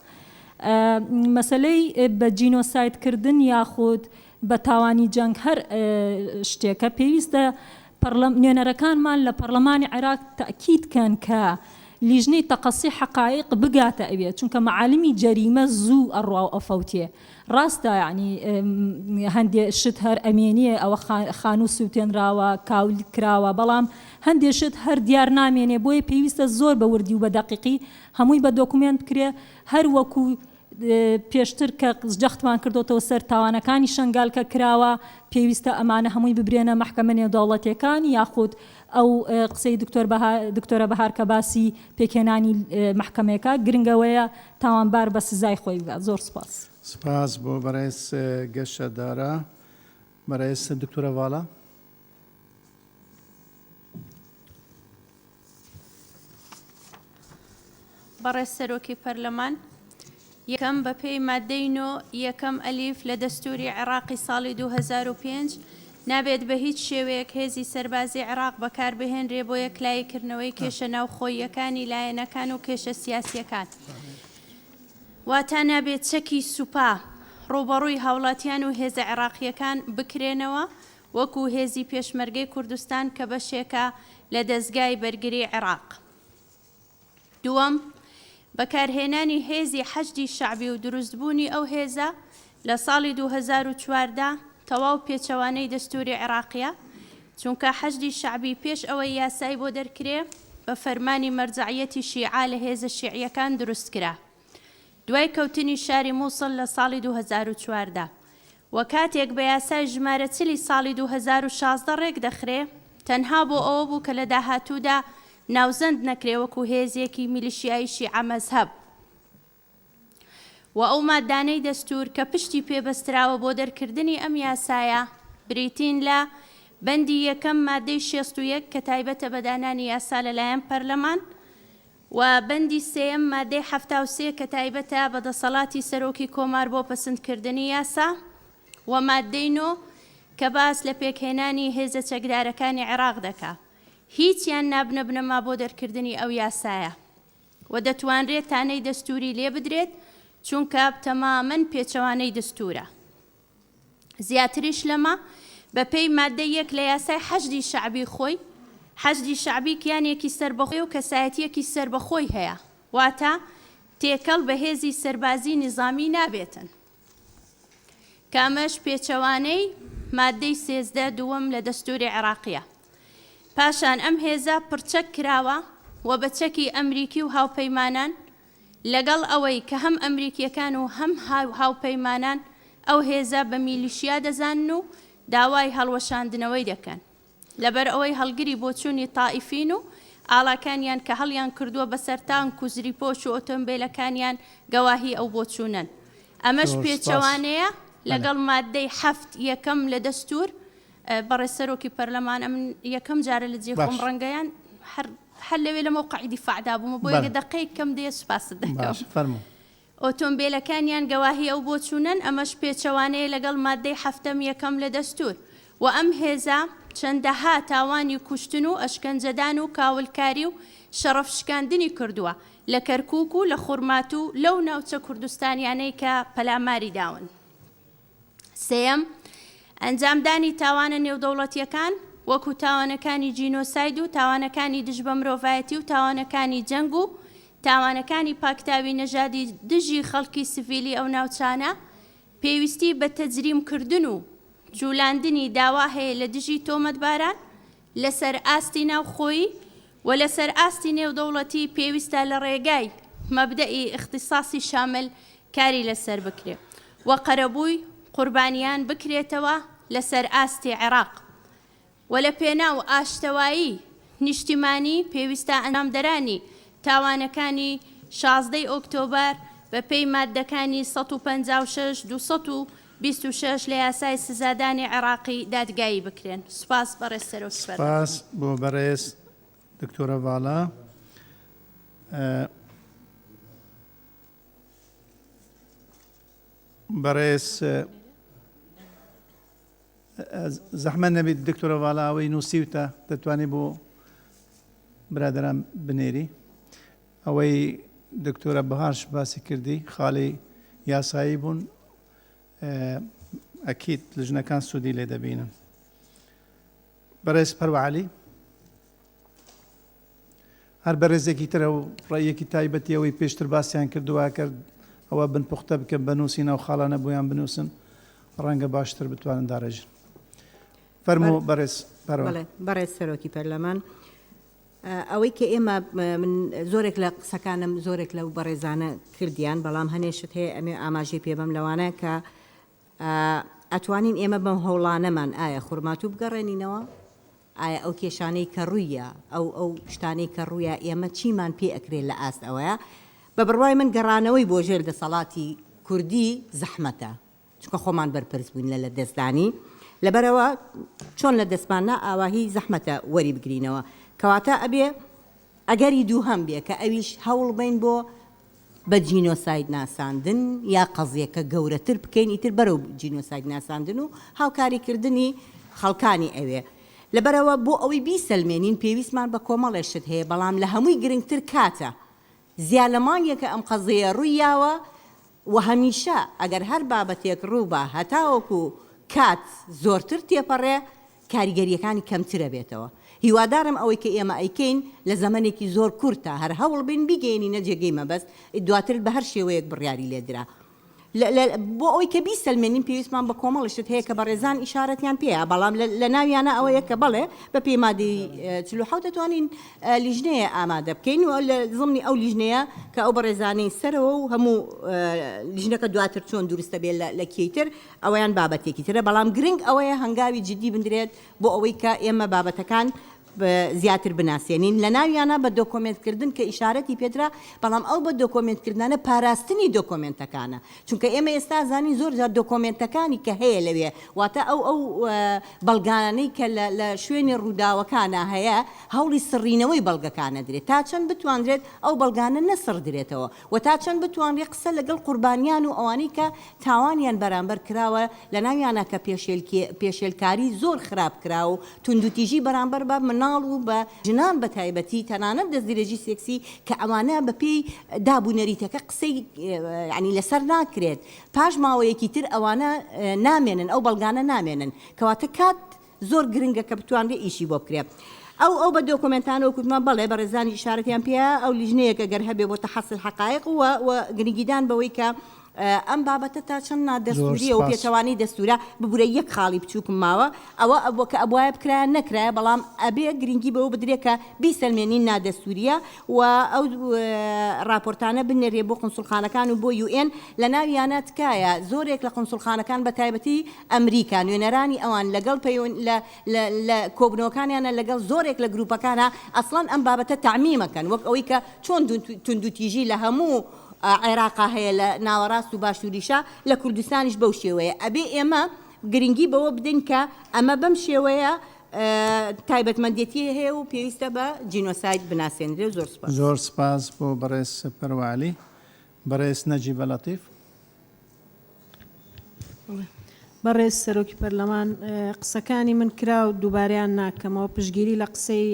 مەسلەی بە جینۆسایدکردن یاخود بە تاوانی جەنگ هەر شتێکە پێویستە نوێنەرەکانمان لە پەرلەمانی عێراق تاکیدکەن کە لیژنەی تەقەسی حقایق بگاتە ئەوێ چونکە معالمی جەریمە زوو ئەڕوا و ئەفەوتێ ڕاستە یعنی هەندێک شت هەر ئەمێنیە ئەوە خانوو سووتێنراوە کاول کراوە بەڵام هەندێک شت هەر دیار نامێنێ بۆیە پێویستە زۆر بە وردی و بە دەقیقی هەمووی بە دۆکومنت بکرێ هەر وەکو پێشتر کە جەختمان کردوتەوە سەر تاوانەکانی شنگال کە کراوە پێویستە ئەمانە هەمووی ببرێنە محکەمە نێودەوڵەتیەکان یاخود ئەو قسەی دکتۆرە بەهار کە باسی پێکێنانی محکەمەکە گرنگەوەیە تاوانبار بە سزای خۆی بگات. زۆر سپاس. سپاس بۆ بەڕێز گەشەدارە. بەڕێز دکتۆرە ڤاڵە. بەڕێز سەرۆکی پەرلەمان یەکەم بە پێی مادەی نۆ یەکەم ئەلیف لە دەستوری عێراقی ساڵی 2005 نابێت بە هیچ شێوەیەک هێزی سەربازی عێراق بەکاربهێنرێ بۆ یەکلایەکردنەوەی کێشە ناوخۆییەکانی لایەنەکان و کێشە سیاسیەکان. واتە نابێت چەکی سوپا ڕوبەڕووی هاوڵاتیان و هێزە عێراقیەکان بکرێنەوە وەکو هێزی پێشمەرگەی کوردستان کە بەشێکە لە دەستگای بەرگری عێراق. دووەم، بەکارهێنانی هێزی حەشدی شەعبی و دروستبوونی ئەو هێزە لە ساڵی 2014 تەواو پێچەوانەی دەستوری عێراقیە، چونکە حەشدی شەعبی پێش ئەوەی یاسای بۆ دەرکرێ بە فەرمانی مەرجەعیەتی شیعە لە هێزە شیعیەکان دروست کرا دوای کەوتنی شاری مووسڵ لە ساڵی 2014 و کاتێک بە یاسای ژمارە چلی ساڵی 2016 ڕێک دەخرێ تەنها بۆ ئەوە بوو کە لە داهاتوودا ناوزەند نەکرێ وەکو هێزیەکی میلیشیایی شیعە مەزهەب و ئەو مادانەی دەستور کە پشتی پێبەستراوە بۆ دەرکردنی ئەم یاسایە بریتین لە بەندی یەکەم مادەی 61 کە تایبەتە بەدانانی یاسا لەلایەن پەرلەمان و بەندی سێم مادەی 73 کە تایبەتە بەدەسەڵاتی سەرۆکی کۆمار بۆ پەسەندکردنی یاسا و مادەی نۆ کە باس لە پێکهێنانی هێزە چەکدارەکانی عێراق دەکا. هیچیان نابنە بنەما بۆ دەرکردنی ئەو یاسایە و دەتوانرێت تانەی دەستوری لێ بدرێت چونکە تەمامەن پێچەوانەی دەستورە. زیاتریش لەمە بە پێی مادەی یەک لە یاسای حەشدی شەعبی خۆی، حەشدی شەعبی کیانێکی سەربەخۆی و کەسایەتیەکی سەربەخۆی هەیە، واتە تێکەڵ بە هێزی سەربازی نظامی نابێتن. کامەش پێچەوانەی مادەی 13 دووەم لە دەستوری عێراقیە. پاشان ئەم هێزە پڕچەک کراوە و بە چەکی ئەمریکی و هاوپەیمانان لەگەڵ ئەوەی کە هەم ئەمریکیەکان و هەم هاوپەیمانان ئەو هێزە بە میلیشیا دەزانن و داوای هەڵوەشاندنەوەی دەکەن لەبەر ئەوەی هەڵگری بۆچوونی تائیفین و ئاڵاکانیان کە هەڵیان کردووە بەسەر تانک و زریپۆش و ئۆتۆمبیلەکانیان گەواهی ئەو بۆچوونن. ئەمەش پێچەوانەیە لەگەڵ مادەی 7 یەکەم لە دەستور بەڕێسەرۆکی پەرلەمان ئەم یەکەم جارە لە جێ خۆم ڕەنگەیان هەر لەوێ لە مەوقعی دیفاعدا بوومە بۆ یەکە دەقەیەک کەم دێ سوپاست دەکەم. ئۆتۆمبیلەکانیان گەواهی ئەو بۆچوونن. ئەمەش پێچەوانەیە لەگەڵ مادەی 7 یەکەم لە دەستور و ئەم هێزە چەندەها تاوانی کوشتن و ئەشکەنجەدان و کاولکاری و شەڕەفشکاندنی کردووە لە کەرکووک و لە خورمات و لەو ناوچە کوردستانیانەی کە پەلاماری داون. سێم، ئەنجامدانی تاوانە نێودەوڵەتیەکان وەکو تاوانەکانی جینۆساید و تاوانەکانی دژ بە مرۆڤایەتی و تاوانەکانی جەنگ و تاوانەکانی پاکتاوی نەژادی دژی خەڵکی سڤیلی ئەو ناوچانە پێویستی بە تەجریمکردن و جولاندنی داوا هەیە لە دژی تۆمەتباران لەسەر ئاستی ناوخۆیی و لەسەر ئاستی نێودەوڵەتی پێویستە لە ڕێگای مەبدەئی اختصاصی شامل کاری لەسەر بکرێ و قەرەبووی قوربانیان بکرێتەوە لەسەر ئاستی عێراق و لە پێناو ئاشتەوایی نیشتیمانی پێویستە ئەنجامدەرانی تاوانەکانی 16 ئۆکتۆبر بە پێی مادەکانی 156 226 لە یاسای سزادانی عێراقی دادگایی بکرێن. سوپاس بەڕێز سەرۆکی پەرلەمان. سپاس بۆ بەڕێز دکتۆرە ڤاڵا. بەڕێز زەحمە نەبێت دکتۆرە ڤاڵا ئەوەی نووسیوتە دەتوانێت بۆ برادران بنێری. ئەوەی دکتۆرە بەهارش باسی کردی خاڵی یاسایی بوون ئەکید لژنەکان سوودی لێ دەبینن. بەڕێز پەروەعەلی هەر بەڕێزێکی ترە و ڕێیەکی تایبەتی ئەوەی پێشتر باسییان کردووە کرد ئەوە بنپوختە بکە بنووسین ئەو خاڵانە بۆیان بنووسن ڕەنگە باشتر بتوانن داڕێژن. فەرموو بەڕێز پەروە. بەڕێز سەرۆکی پەرلەمان، ئەوەی کە ئێمە من زۆرێک لە قسەکانم زۆرێک لەو بەڕێزانە کردیان، بەڵام هەنێشت هەیە ئەمێ ئاماژەی پێبەم لەوانە کە ئەتوانین ئێمە بەم هەوڵانەمان ئایا خورماتوو بگەڕێنینەوە، ئایا ئەو کێشانەی کە ڕوویە ئەو شتانەی کە ڕوویە ئێمە چیمان پێ ئەکرێت لە ئاست ئەوەیە. بە بڕوای من گەڕانەوەی بۆ ژێر دەسەڵاتی کوردی زەحمەتە، چونکە خۆمان بەرپرس بووین لە دەستدانی، لەبەرەوە چۆن لە دەستمانە ئاواهی زەحمەتە وەری بگرینەوە، کەواتە ئەبێ ئەگەری دووهەم بێ کە ئەویش هەوڵ بین بۆ بە جینۆساید ناساندن یا قەزیەکە گەورەتر بکەین ئیتر بەرەو جینۆساید ناساندن و هاوکاریکردنی خەڵکانی ئەوێ لەبەرەوە بۆ ئەوەی بیسەلمێنین پێویستمان بە کۆمەڵێشت هەیە بەڵام لە هەمووی گرنگتر کاتە زیالەمانیەکە ئەم قەزەیە ڕوویاوە و هەمیشە ئەگەر هەر بابەتێک ڕوو بە هەتاوەکو کات زۆرتر تێپەڕێ کاریگەریەکانی کەمترە بێتەوە هیوادارم ئەوەی کە ئێمە ئەیکەین لە زەمانێکی زۆر کورتە هەر هەوڵ بین بیگەینی نەجێگەی مەبەست دواتر بە هەر شێوەیەک بڕیاری لێدرا بۆ ئەوەی کە بیسەلمێنین پێویستمان بە کۆمەڵشت هەیە کە بە ڕێزان ئیشارەتیان پێەیە بەڵام لە ناویانە ئەوەیە کە بەڵێ بە پێمادەی 40 دەتوانین لیژنەیە ئامادە بکەین و لە زمانی ئەو لیژنەیە کە ئەو بە ڕێزانەی سەرەوە و هەموو لیژنەکە دواتر چۆن دروستە بێت لە کێیتر ئەوەیان بابەتێکی ترە بەڵام گرنگ ئەوەیە هەنگاوی جدی بندرێت بۆ ئەوەی کە ئێمە بابەتەکان زیاتر بناسیێنین لە ناویانە بە دۆکۆمنتکردن کە ئیشارەتی پێدرا بەڵام ئەو بە دۆکۆمنتکردانە پاراستنی دۆکۆمنتەکانە چونکە ئێمە ئێستا زانی زۆر جار دۆکۆمنتەکانی کە هەیە لەوێ واتە ئەو بەڵگانەی کە لە شوێنی ڕووداوەکانە هەیە هەوڵی سڕینەوەی بەڵگەکانە درێت تا چەند بتوانرێت ئەو بەڵگانە نەسڕ درێتەوە و تا چەند بتوانرێت قسە لەگەڵ قوربانیان و ئەوانەی کە تاوانیان بەرامبەر کراوە لە ناویانە کە پێشێلکاری زۆر خراپ کرا و توندوتیژی بەرامبەر بە مناڵ و بە ژنان بە تایبەتی تەنانەت دەستدرێژی سێکسی کە ئەوانە بەپێی دابوونەریتەکە قسەی ینی لەسەر ناکرێت پاش ماوەیەکی تر ئەوانە نامێنن ئەو بەڵگانە نامێنن کەواتە کات زۆر گرنگە کە بتوانرێت ئیشی بۆ بکرێت ئەو بە دۆکۆمنتانەوە کوتمان بەڵێ بە ڕێزانی ئیشارەتیان پێە ئەو لیژنەیەکە گەر هەبێ بۆ تەحەسل حەقایق و گرنگیدان بەوەی کە ئەم بابەتە تا چەند نادەستوریە و پێچەوانی دەستورە ببورە یەک خاڵی بچووکم ماوە ئەوە کە ئەبواە بکرایان نەکرایە بەڵام ئەبێ گرنگی بەوە بدرێت کە بیسەلمێنین نادەستوریە و ئەو راپۆرتانە بنێرێ بۆ قونسوڵخانەکان و بۆ UN لە ناویانە تکایە زۆرێک لە قونسوڵخانەکان بە تایبەتی ئەمریکا نوێنەرانی ئەوان لەگەڵ لە کۆبنەوەکانیانە لەگەڵ زۆرێک لە گروپەکانە ئەسڵەن ئەم بابەتە تعمیمەکەن وەک ئەوەی کە چۆن توندوتیژی لە هەموو عێراقا هەیە لە ناوەڕاست و باشووریشە لە کوردستانیش بەو شێوەیە ئەبێ ئێمە گرنگی بەوە بدەین کە ئەمە بەم شێوەیە تایبەتمەندێتی هەیە و پێویستە بە جینۆساید بناسێنرێ زۆر سپاس بۆ بەڕێز پەروەعەلی بەڕێز نەجیبە لەتیف بەڕێز سەرۆکی پەرلەمان قسەکانی من کرا و دووباریان ناکەمەوە پشگیری لە قسەی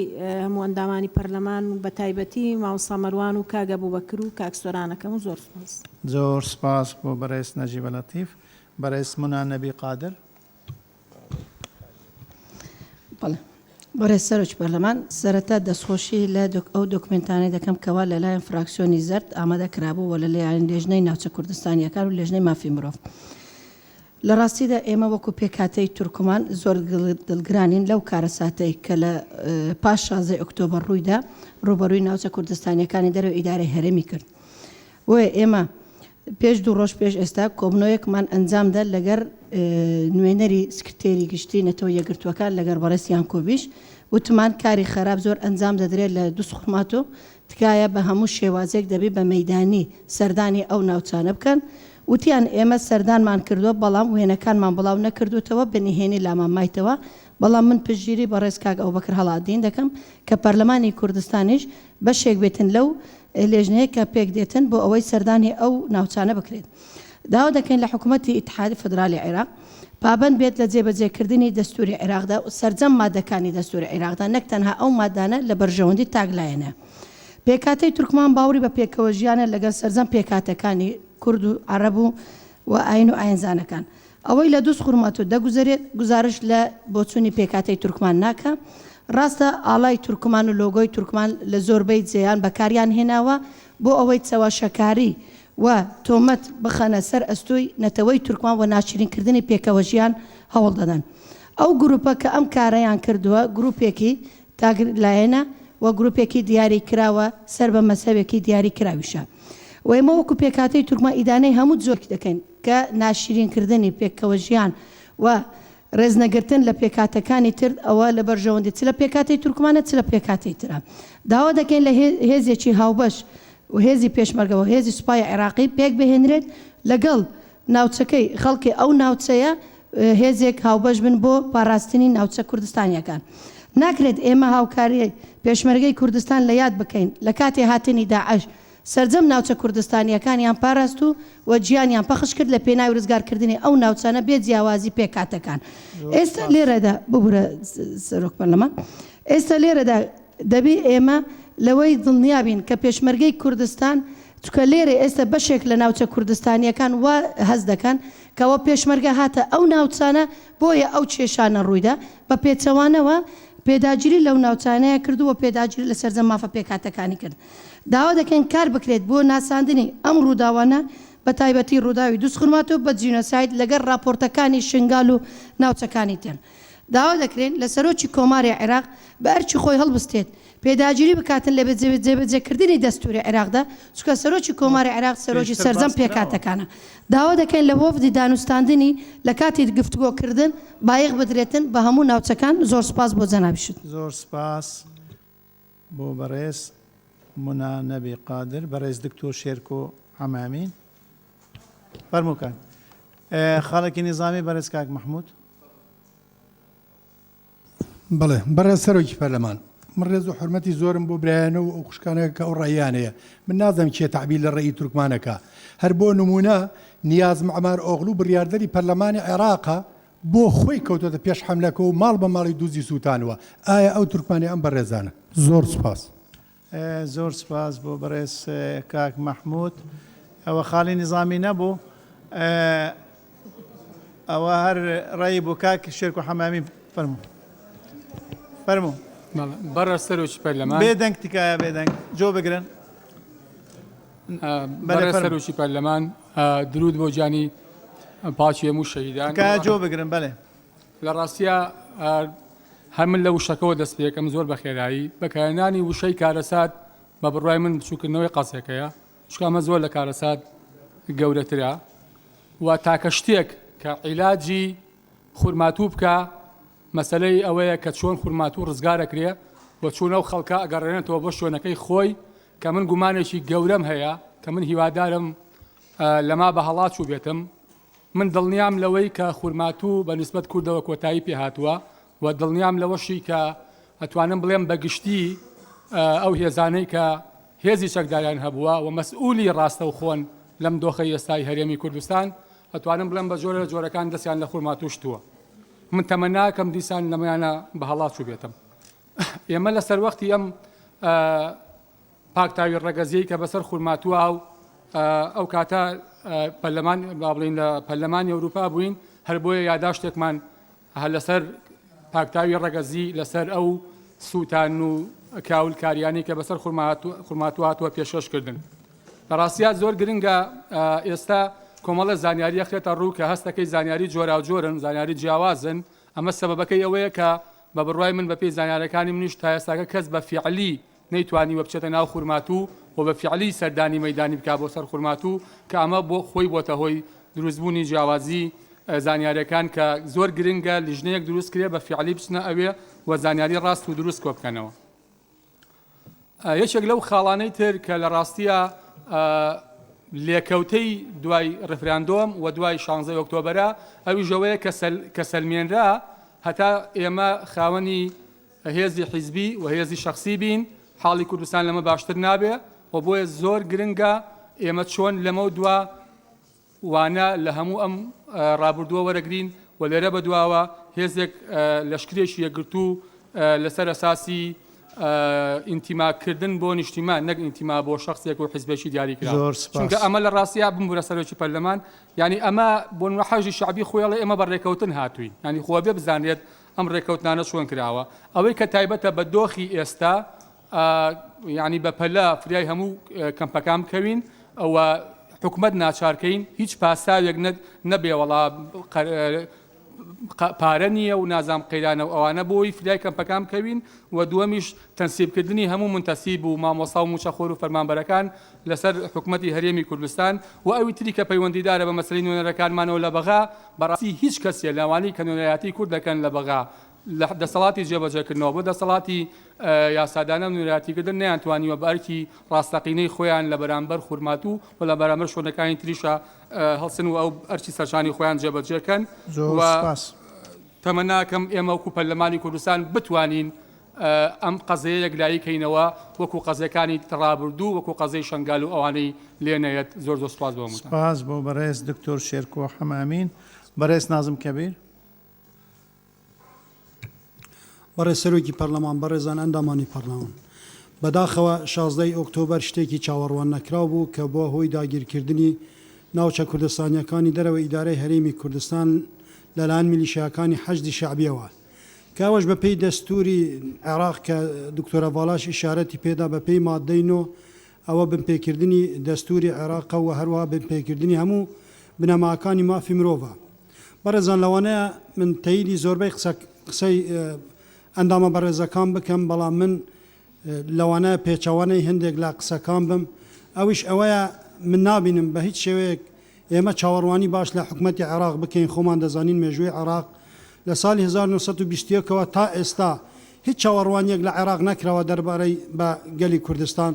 هەموو ئەندامانی پەرلەمان و بە تایبەتی ماوەسا مەروان و کاگە بووبەکر و کاکسۆرانەکەم و زۆر سپاس زۆر سپاس بۆ بەڕێز نەجیبە لەتیف بەڕێز مونا نەبی قادر بەڕێز سەرۆکی پەرلەمان سەرەتا دەستخۆشی لە ئەو دۆکمنتانەی دەکەم کەوا لەلایەن فراکسیۆنی زەرد ئامادە کرابوو و لەلایەن لێژنەی ناوچە کوردستانیەکان و لێژنەی مافی مرۆڤ لە ڕاستیدا ئێمە وەکو پێکاتەی تورکمان زۆر دڵگرانین لەو کارەساتەی کە لە پاش 16 ئۆکتۆبەر ڕوویدا ڕوبەڕووی ناوچە کوردستانیەکانی دەرەوە ئیدارەی هەرێمی کرد وێ ئێمە پێش 2 ڕۆژ پێش ئێستا کۆبنەوەیەکمان ئەنجامدا لەگەر نوێنەری سکرتێری گشتی نەتەوە یەکگرتووەکان لەگەر بەڕێستیان کۆبیش وتمان کاری خراپ زۆر ئەنجام دەدرێت لە دووسخمات و تکایە بە هەموو شێوازێک دەبێت بە مەیدانی سەردانی ئەو ناوچانە بکەن وتیان ئێمە سەردانمان کردووە بەڵام وێنەکانمان بڵاو نەکردوتەوە بەنهێنی لامان مایتەوە بەڵام من پشگیری بەڕێز کاک ئەوبەکر هەڵاتین دەکەم کە پەرلەمانی کوردستانیش بەشێک بێتن لەو لێژنەیە کە پێک دێتن بۆ ئەوەی سەردانی ئەو ناوچانە بکرێت داوا دەکەین لە حکوومەتی ئیتحادی فدرالی عێراق پابند بێت لە جێبەجێکردنی دەستوری عێراقدا و سەرجەم مادەکانی دەستوری عێراقدا نەک تەنها ئەو مادانە لە بەرژەوەندی تاگلایەنە پێکاتەی تورکمان باوری بە پێکەوە ژیانە لەگەڵ سەرجەم پێکاتەکانی کورد و عەرەب و ئاین و ئاینزانەکان ئەوەی لە دووس خوڕمات و دەگوزارێت گزارش لە بۆچوونی پێکاتەی تورکمان ناکە ڕاستە ئاڵای تورکمان و لۆگۆی تورکمان لە زۆربەی جێیان بەکاریان هێناوە بۆ ئەوەی چەواشەکاری و تۆمەت بخەنە سەر ئەستۆی نەتەوەی تورکمان و ناچرینکردنی پێکەوە ژیان هەوڵ دەدەن ئەو گروپە کە ئەم کارەیان کردووە گروپێکی تاگلایەنە و گروپێکی دیاری کراوە سەر بە مەسەبێکی دیاری کراویشە و ئێمە وەکو پێکاتەی تورکمان ئیدانەی هەموو زۆرکی دەکەین کە ناشرینکردنی پێکەوە ژیان و ڕێزنەگرتن لە پێکاتەکانی تر ئەوە لە بەرژەوەندی چ لە پێکاتەی تورکمانە چ لە پێکاتەی ترە داوا دەکەین لە هێزێکی هاوبەش و هێزی پێشمەرگەوە هێزی سوپای عێراقی پێک بهێنرێت لەگەڵ ناوچەکەی خەڵکی ئەو ناوچەیە هێزێک هاوبەش بن بۆ پاراستنی ناوچە کوردستانیەکان ناکرێت ئێمە هاوکاری پێشمەرگەی کوردستان لە یاد بکەین لە کاتی هاتنی داعش سەرجەم ناوچە کوردستانیەکانیان پاراست و گیانیان پەخش کرد لە پێناوی ڕزگارکردنی ئەو ناوچانە بێ جیاوازی پێکاتەکان. ئێستا لێرەدا ببورە سەرۆک پەرلەمان، ئێستا لێرەدا دەبێ ئێمە لەوەی دڵنیابین کە پێشمەرگەی کوردستان چکە لێرە ئێستا بەشێک لە ناوچە کوردستانیەکان وا هەز دەکەن کەەوە پێشمەرگە هاتە ئەو ناوچانە بۆیە ئەو کێشانە ڕوویدا بە پێچەوانەوە پێداگیری لەو ناوچانەیە کردووە پێداگیری لە سەرجەم مافە پێکاتەکانی کرد. داوا دەکەن کار بکرێت بۆ ناساندنی ئەم ڕووداوانە بە تایبەتی ڕووداوی دووسخورماتۆ بە جینۆساید لەگەر راپۆرتەکانی شنگال و ناوچەکانی تێن. داوا دەکرێن لە سەرۆکی کۆماری عێراق بە ئەرچی خۆی هەڵبستێت پێداگیری بکاتن لە جێبەجێکردنی دەستوری عێراقدا چکە سەرۆکی کۆماری عێراق سەرۆکی سەرجەم پێکاتەکانە. داوا دەکەن لە وەفدی دانوستاندنی لە کاتی گفتوگۆکردن بایەخ بدرێتن بە هەموو ناوچەکان. زۆر سپاس بۆ جەنابیشت. زۆر سپاس بۆ بەڕێز منا نەبی قادر، بەڕێز دکتۆر شێرکۆ حەمامین. فەرمووکان خاڵێکی نظامی بەڕێز کاک محمود. بڵێ بەڕێز سەرۆکی پەرلەمان، من ڕێز و حرمەتی زۆرم بۆ برایانەوە ئەو خوشکانەکە ئەو ڕێیانەیە، من نازم کێ تعبیر لە ڕێی تورکمانەکە. هەر بۆ نمونە نیاز معمار ئۆغڵو بڕیاردەری پەرلەمانی عێراقا بۆ خۆی کەوتۆتە پێش حەملەکە و ماڵ بە ماڵی دووزی سووتانەوە. ئایا ئەو تورکمانی ئەم بەڕێزانە؟ زۆر سپاس. زۆر سپاس بۆ بەڕێز کاک مححمود. ئەوە خاڵی نظامی نەبوو، ئەوە هەر ڕێی بۆ کاک شێرکۆ حەمامی. فەرموو فەرموو. بەڕێز سەرۆکی پەرلەمان، بێدەنگ تکایە بێدەنگ جۆ بگرن. بەڕێز سەرۆکی پەرلەمان، درود بۆ جانی پاچی هەموو شەهیدان. تکایە جۆ بگرن. بەڵێ لە ڕاستیە هەر من لە وشەکەەوە دەست پێکەم زۆر بە خێرایی بەکارهێنانی وشەی کارەسات بە بڕای من بچووکردنەوەی قەسێکەیە، چکامە زۆر لە کارەسات گەورەترە و تاکە شتێک کە عیلاجی خورماتوو بکە مەسلەی ئەوەیە کە چۆن خورماتوو ڕزگارەکرێ و چۆنە و خەڵکە ئەگەڕێنێتەوە بۆ شوێنەکەی خۆی، کە من گومانێکی گەورەم هەیە کە من هیوادارم لەما بە هەڵات چوو بێتم. من دڵنیام لەوەی کە خورماتوو بە نسبەت کوردەوە کۆتایی پێهاتووە و دڵنیام لەوەشی کە ئەتوانم بڵێم بەگشتی ئەو هێزانەی کە هێزی چەکداریان هەبووە و مەسئولی ڕاستە و خۆن لەم دۆخەی ئێستای هەرێمی کوردستان، ئەتوانم بڵێم بە جۆرە جۆرەکان دەستیان لە خورماتوو شتووە. من تەمەناکەم دیسان لەمەیانە بە هەڵات چوو بێتم. ئێمە لەسەر وەختی ئەم پاکتاوی ڕەگەزیەی کە بەسەر خورماتووە و ئەو کاتە پەرلەمان بڵین لە پەرلەمانی ئەوروپا بووین، هەر بۆیە یاداشتێکمان لەسەر پاکتاوی ڕەگەزی لەسەر ئەو سووتان و کاولکاریانی کە بەسەر خورماتوو هاتووە پێشەشکردن. لە ڕاستیات زۆر گرنگە ئێستا کۆمەڵە زانیاری خێتە ڕوو کە هەستەکەی زانیاری جۆرا و جۆرن، زانیاری جیاوازن. ئەمە سەبەبەکەی ئەوەیە کە بە بڕوای من بەپێی زانیارەکانی منیش تا ئێستاکە کەس بە فیعلی نەیتوانی وە بچێتە ناو خورماتوو و بە فیعلی سەردانی مەیدانی بکا بۆ سەر خورماتوو، کە ئەمە بۆ خۆی بۆتە هۆی دروستبوونی جیاوازی زانیاریەکان کە زۆر گرنگە لیژنەیەک دروست کرێ بە فیعلی بچنە ئەوێ و زانیاری ڕاست و دروست کۆ بکەنەوە. یەکێک لەو خاڵانەی تر کە لە ڕاستیە لێکەوتەی دوای ڕفراندۆم و دوای 16 ئۆکتۆبەرە ئەوی ژەوەیە کە سەلمێنرا هەتا ئێمە خاوەنی هێزی حیزبی و هێزی شخصی بین، حاڵی کوردستان لەمە باشتر نابێ و بۆیە زۆر گرنگە ئێمە چۆن لەمە دووە وانە لە هەموو ئەم ڕابردووە وەرەگرین و لێرە بەدواوە هێزێک لەشکرێکی یەکگرتوو لەسەر ئەساسی ئینتیماکردن بۆ نیشتیمان نەک ئینتیما بۆ شخصێک و حیزبێکی دیاری کرا، چونکە ئەمە لە ڕاستیا بمبورە سەرۆکی پەرلەمان، ینی ئەمە بۆ حەژی شعبی خۆیڵێ ئێمە بە ڕێکەوتن هاتووین، ینی خۆ بێ بزانێت ئەم ڕێکەوتنانە چۆن کراوە. ئەوەی کە تایبەتە بە دۆخی ئێستا ینی بە پەلە فریای هەموو کەمپەکان بکەوین ئەوە حکومت ناچارکەین، هیچ پاساوێک نەبێ وەڵا پارە نییە و نازام قەیرانە و ئەوانە بۆی فریای کەمپەکان بکەوین و دووەمیش تەنسیبکردنی هەموو منتەسیب و مامۆسا و موچەخۆر و فەرمانبەرەکان لەسەر حکومەتی هەرێمی کوردستان و ئەوی تری کە پەیوەندیدارە بە مەسەلەی نوێنەرەکانمانەوە لە بەغا بەڕاستی هیچ کەسێ لەوانەی کە نوێنەرەتی کورد دەکەن لە بەغا لە دەسەڵاتی جێبەجێکردنەوە بۆ دەسەڵاتی یاسادانە نوێنەرەتیکردن نەیانتوانیوە بە ئەرکی ڕاستەقینەی خۆیان لە بەرامبەر خورماتوو و لە بەرامبەر شوێنەکانی تریشە هەڵسن و ئەو ئەرکی سەرشانی خۆیان جێبەجێکەن. تەمەناکەم ئێمە وەکو پەرلەمانی کوردستان بتوانین ئەم قەزەیە یەکلاییکەینەوە وەکو قەزەکانی تڕابردوو وەکو قەزەی شنگال و ئەوانەی لێنەیەت زۆر زۆر سپاس بۆ سپاس بۆ بەڕێز دکتۆر شێرکۆ حەمامین بەڕێز نازم کەبیر بەڕێز سەرۆکی پەرلەمان بەڕێزان ئەندامانی پەرلەمان بەداخەوە 16 ئۆکتۆبەر شتێکی چاوەڕوان نەکراو بوو کە بۆ هۆی داگیرکردنی ناوچە کوردستانیەکانی دەرەوە ئیدارەی هەرێمی کوردستان لەلایەن میلیشیاکانی حەشدی شعبیەوە کاوەش بە پێی دەستوری عێراق کە دکتۆرە ڤاڵاش ئیشارەتی پێدا بە پێی مادەی نۆ ئەوە بنپێکردنی دەستوری عێراقە و هەروەها بنپێکردنی هەموو بنەماکانی مافی مرۆڤە بەڕێزان لەوانەیە من تەییدی زۆربەی قسەی ئەندامە بەڕێزەکان بکەم بەڵام من لەوانەیە پێچەوانەی هەندێک لا قسەکان بم ئەویش ئەوەیە من نابینم بە هیچ شێوەیەک ئێمە چاوەڕوانی باش لە حکوومەتی عێراق بکەین خۆمان دەزانین مێژووی عێراق لە ساڵی 1920ەوە تا ئێستا هیچ چاوەڕوانیەک لە عێراق نەکراوە دەربارەی بە گەلی کوردستان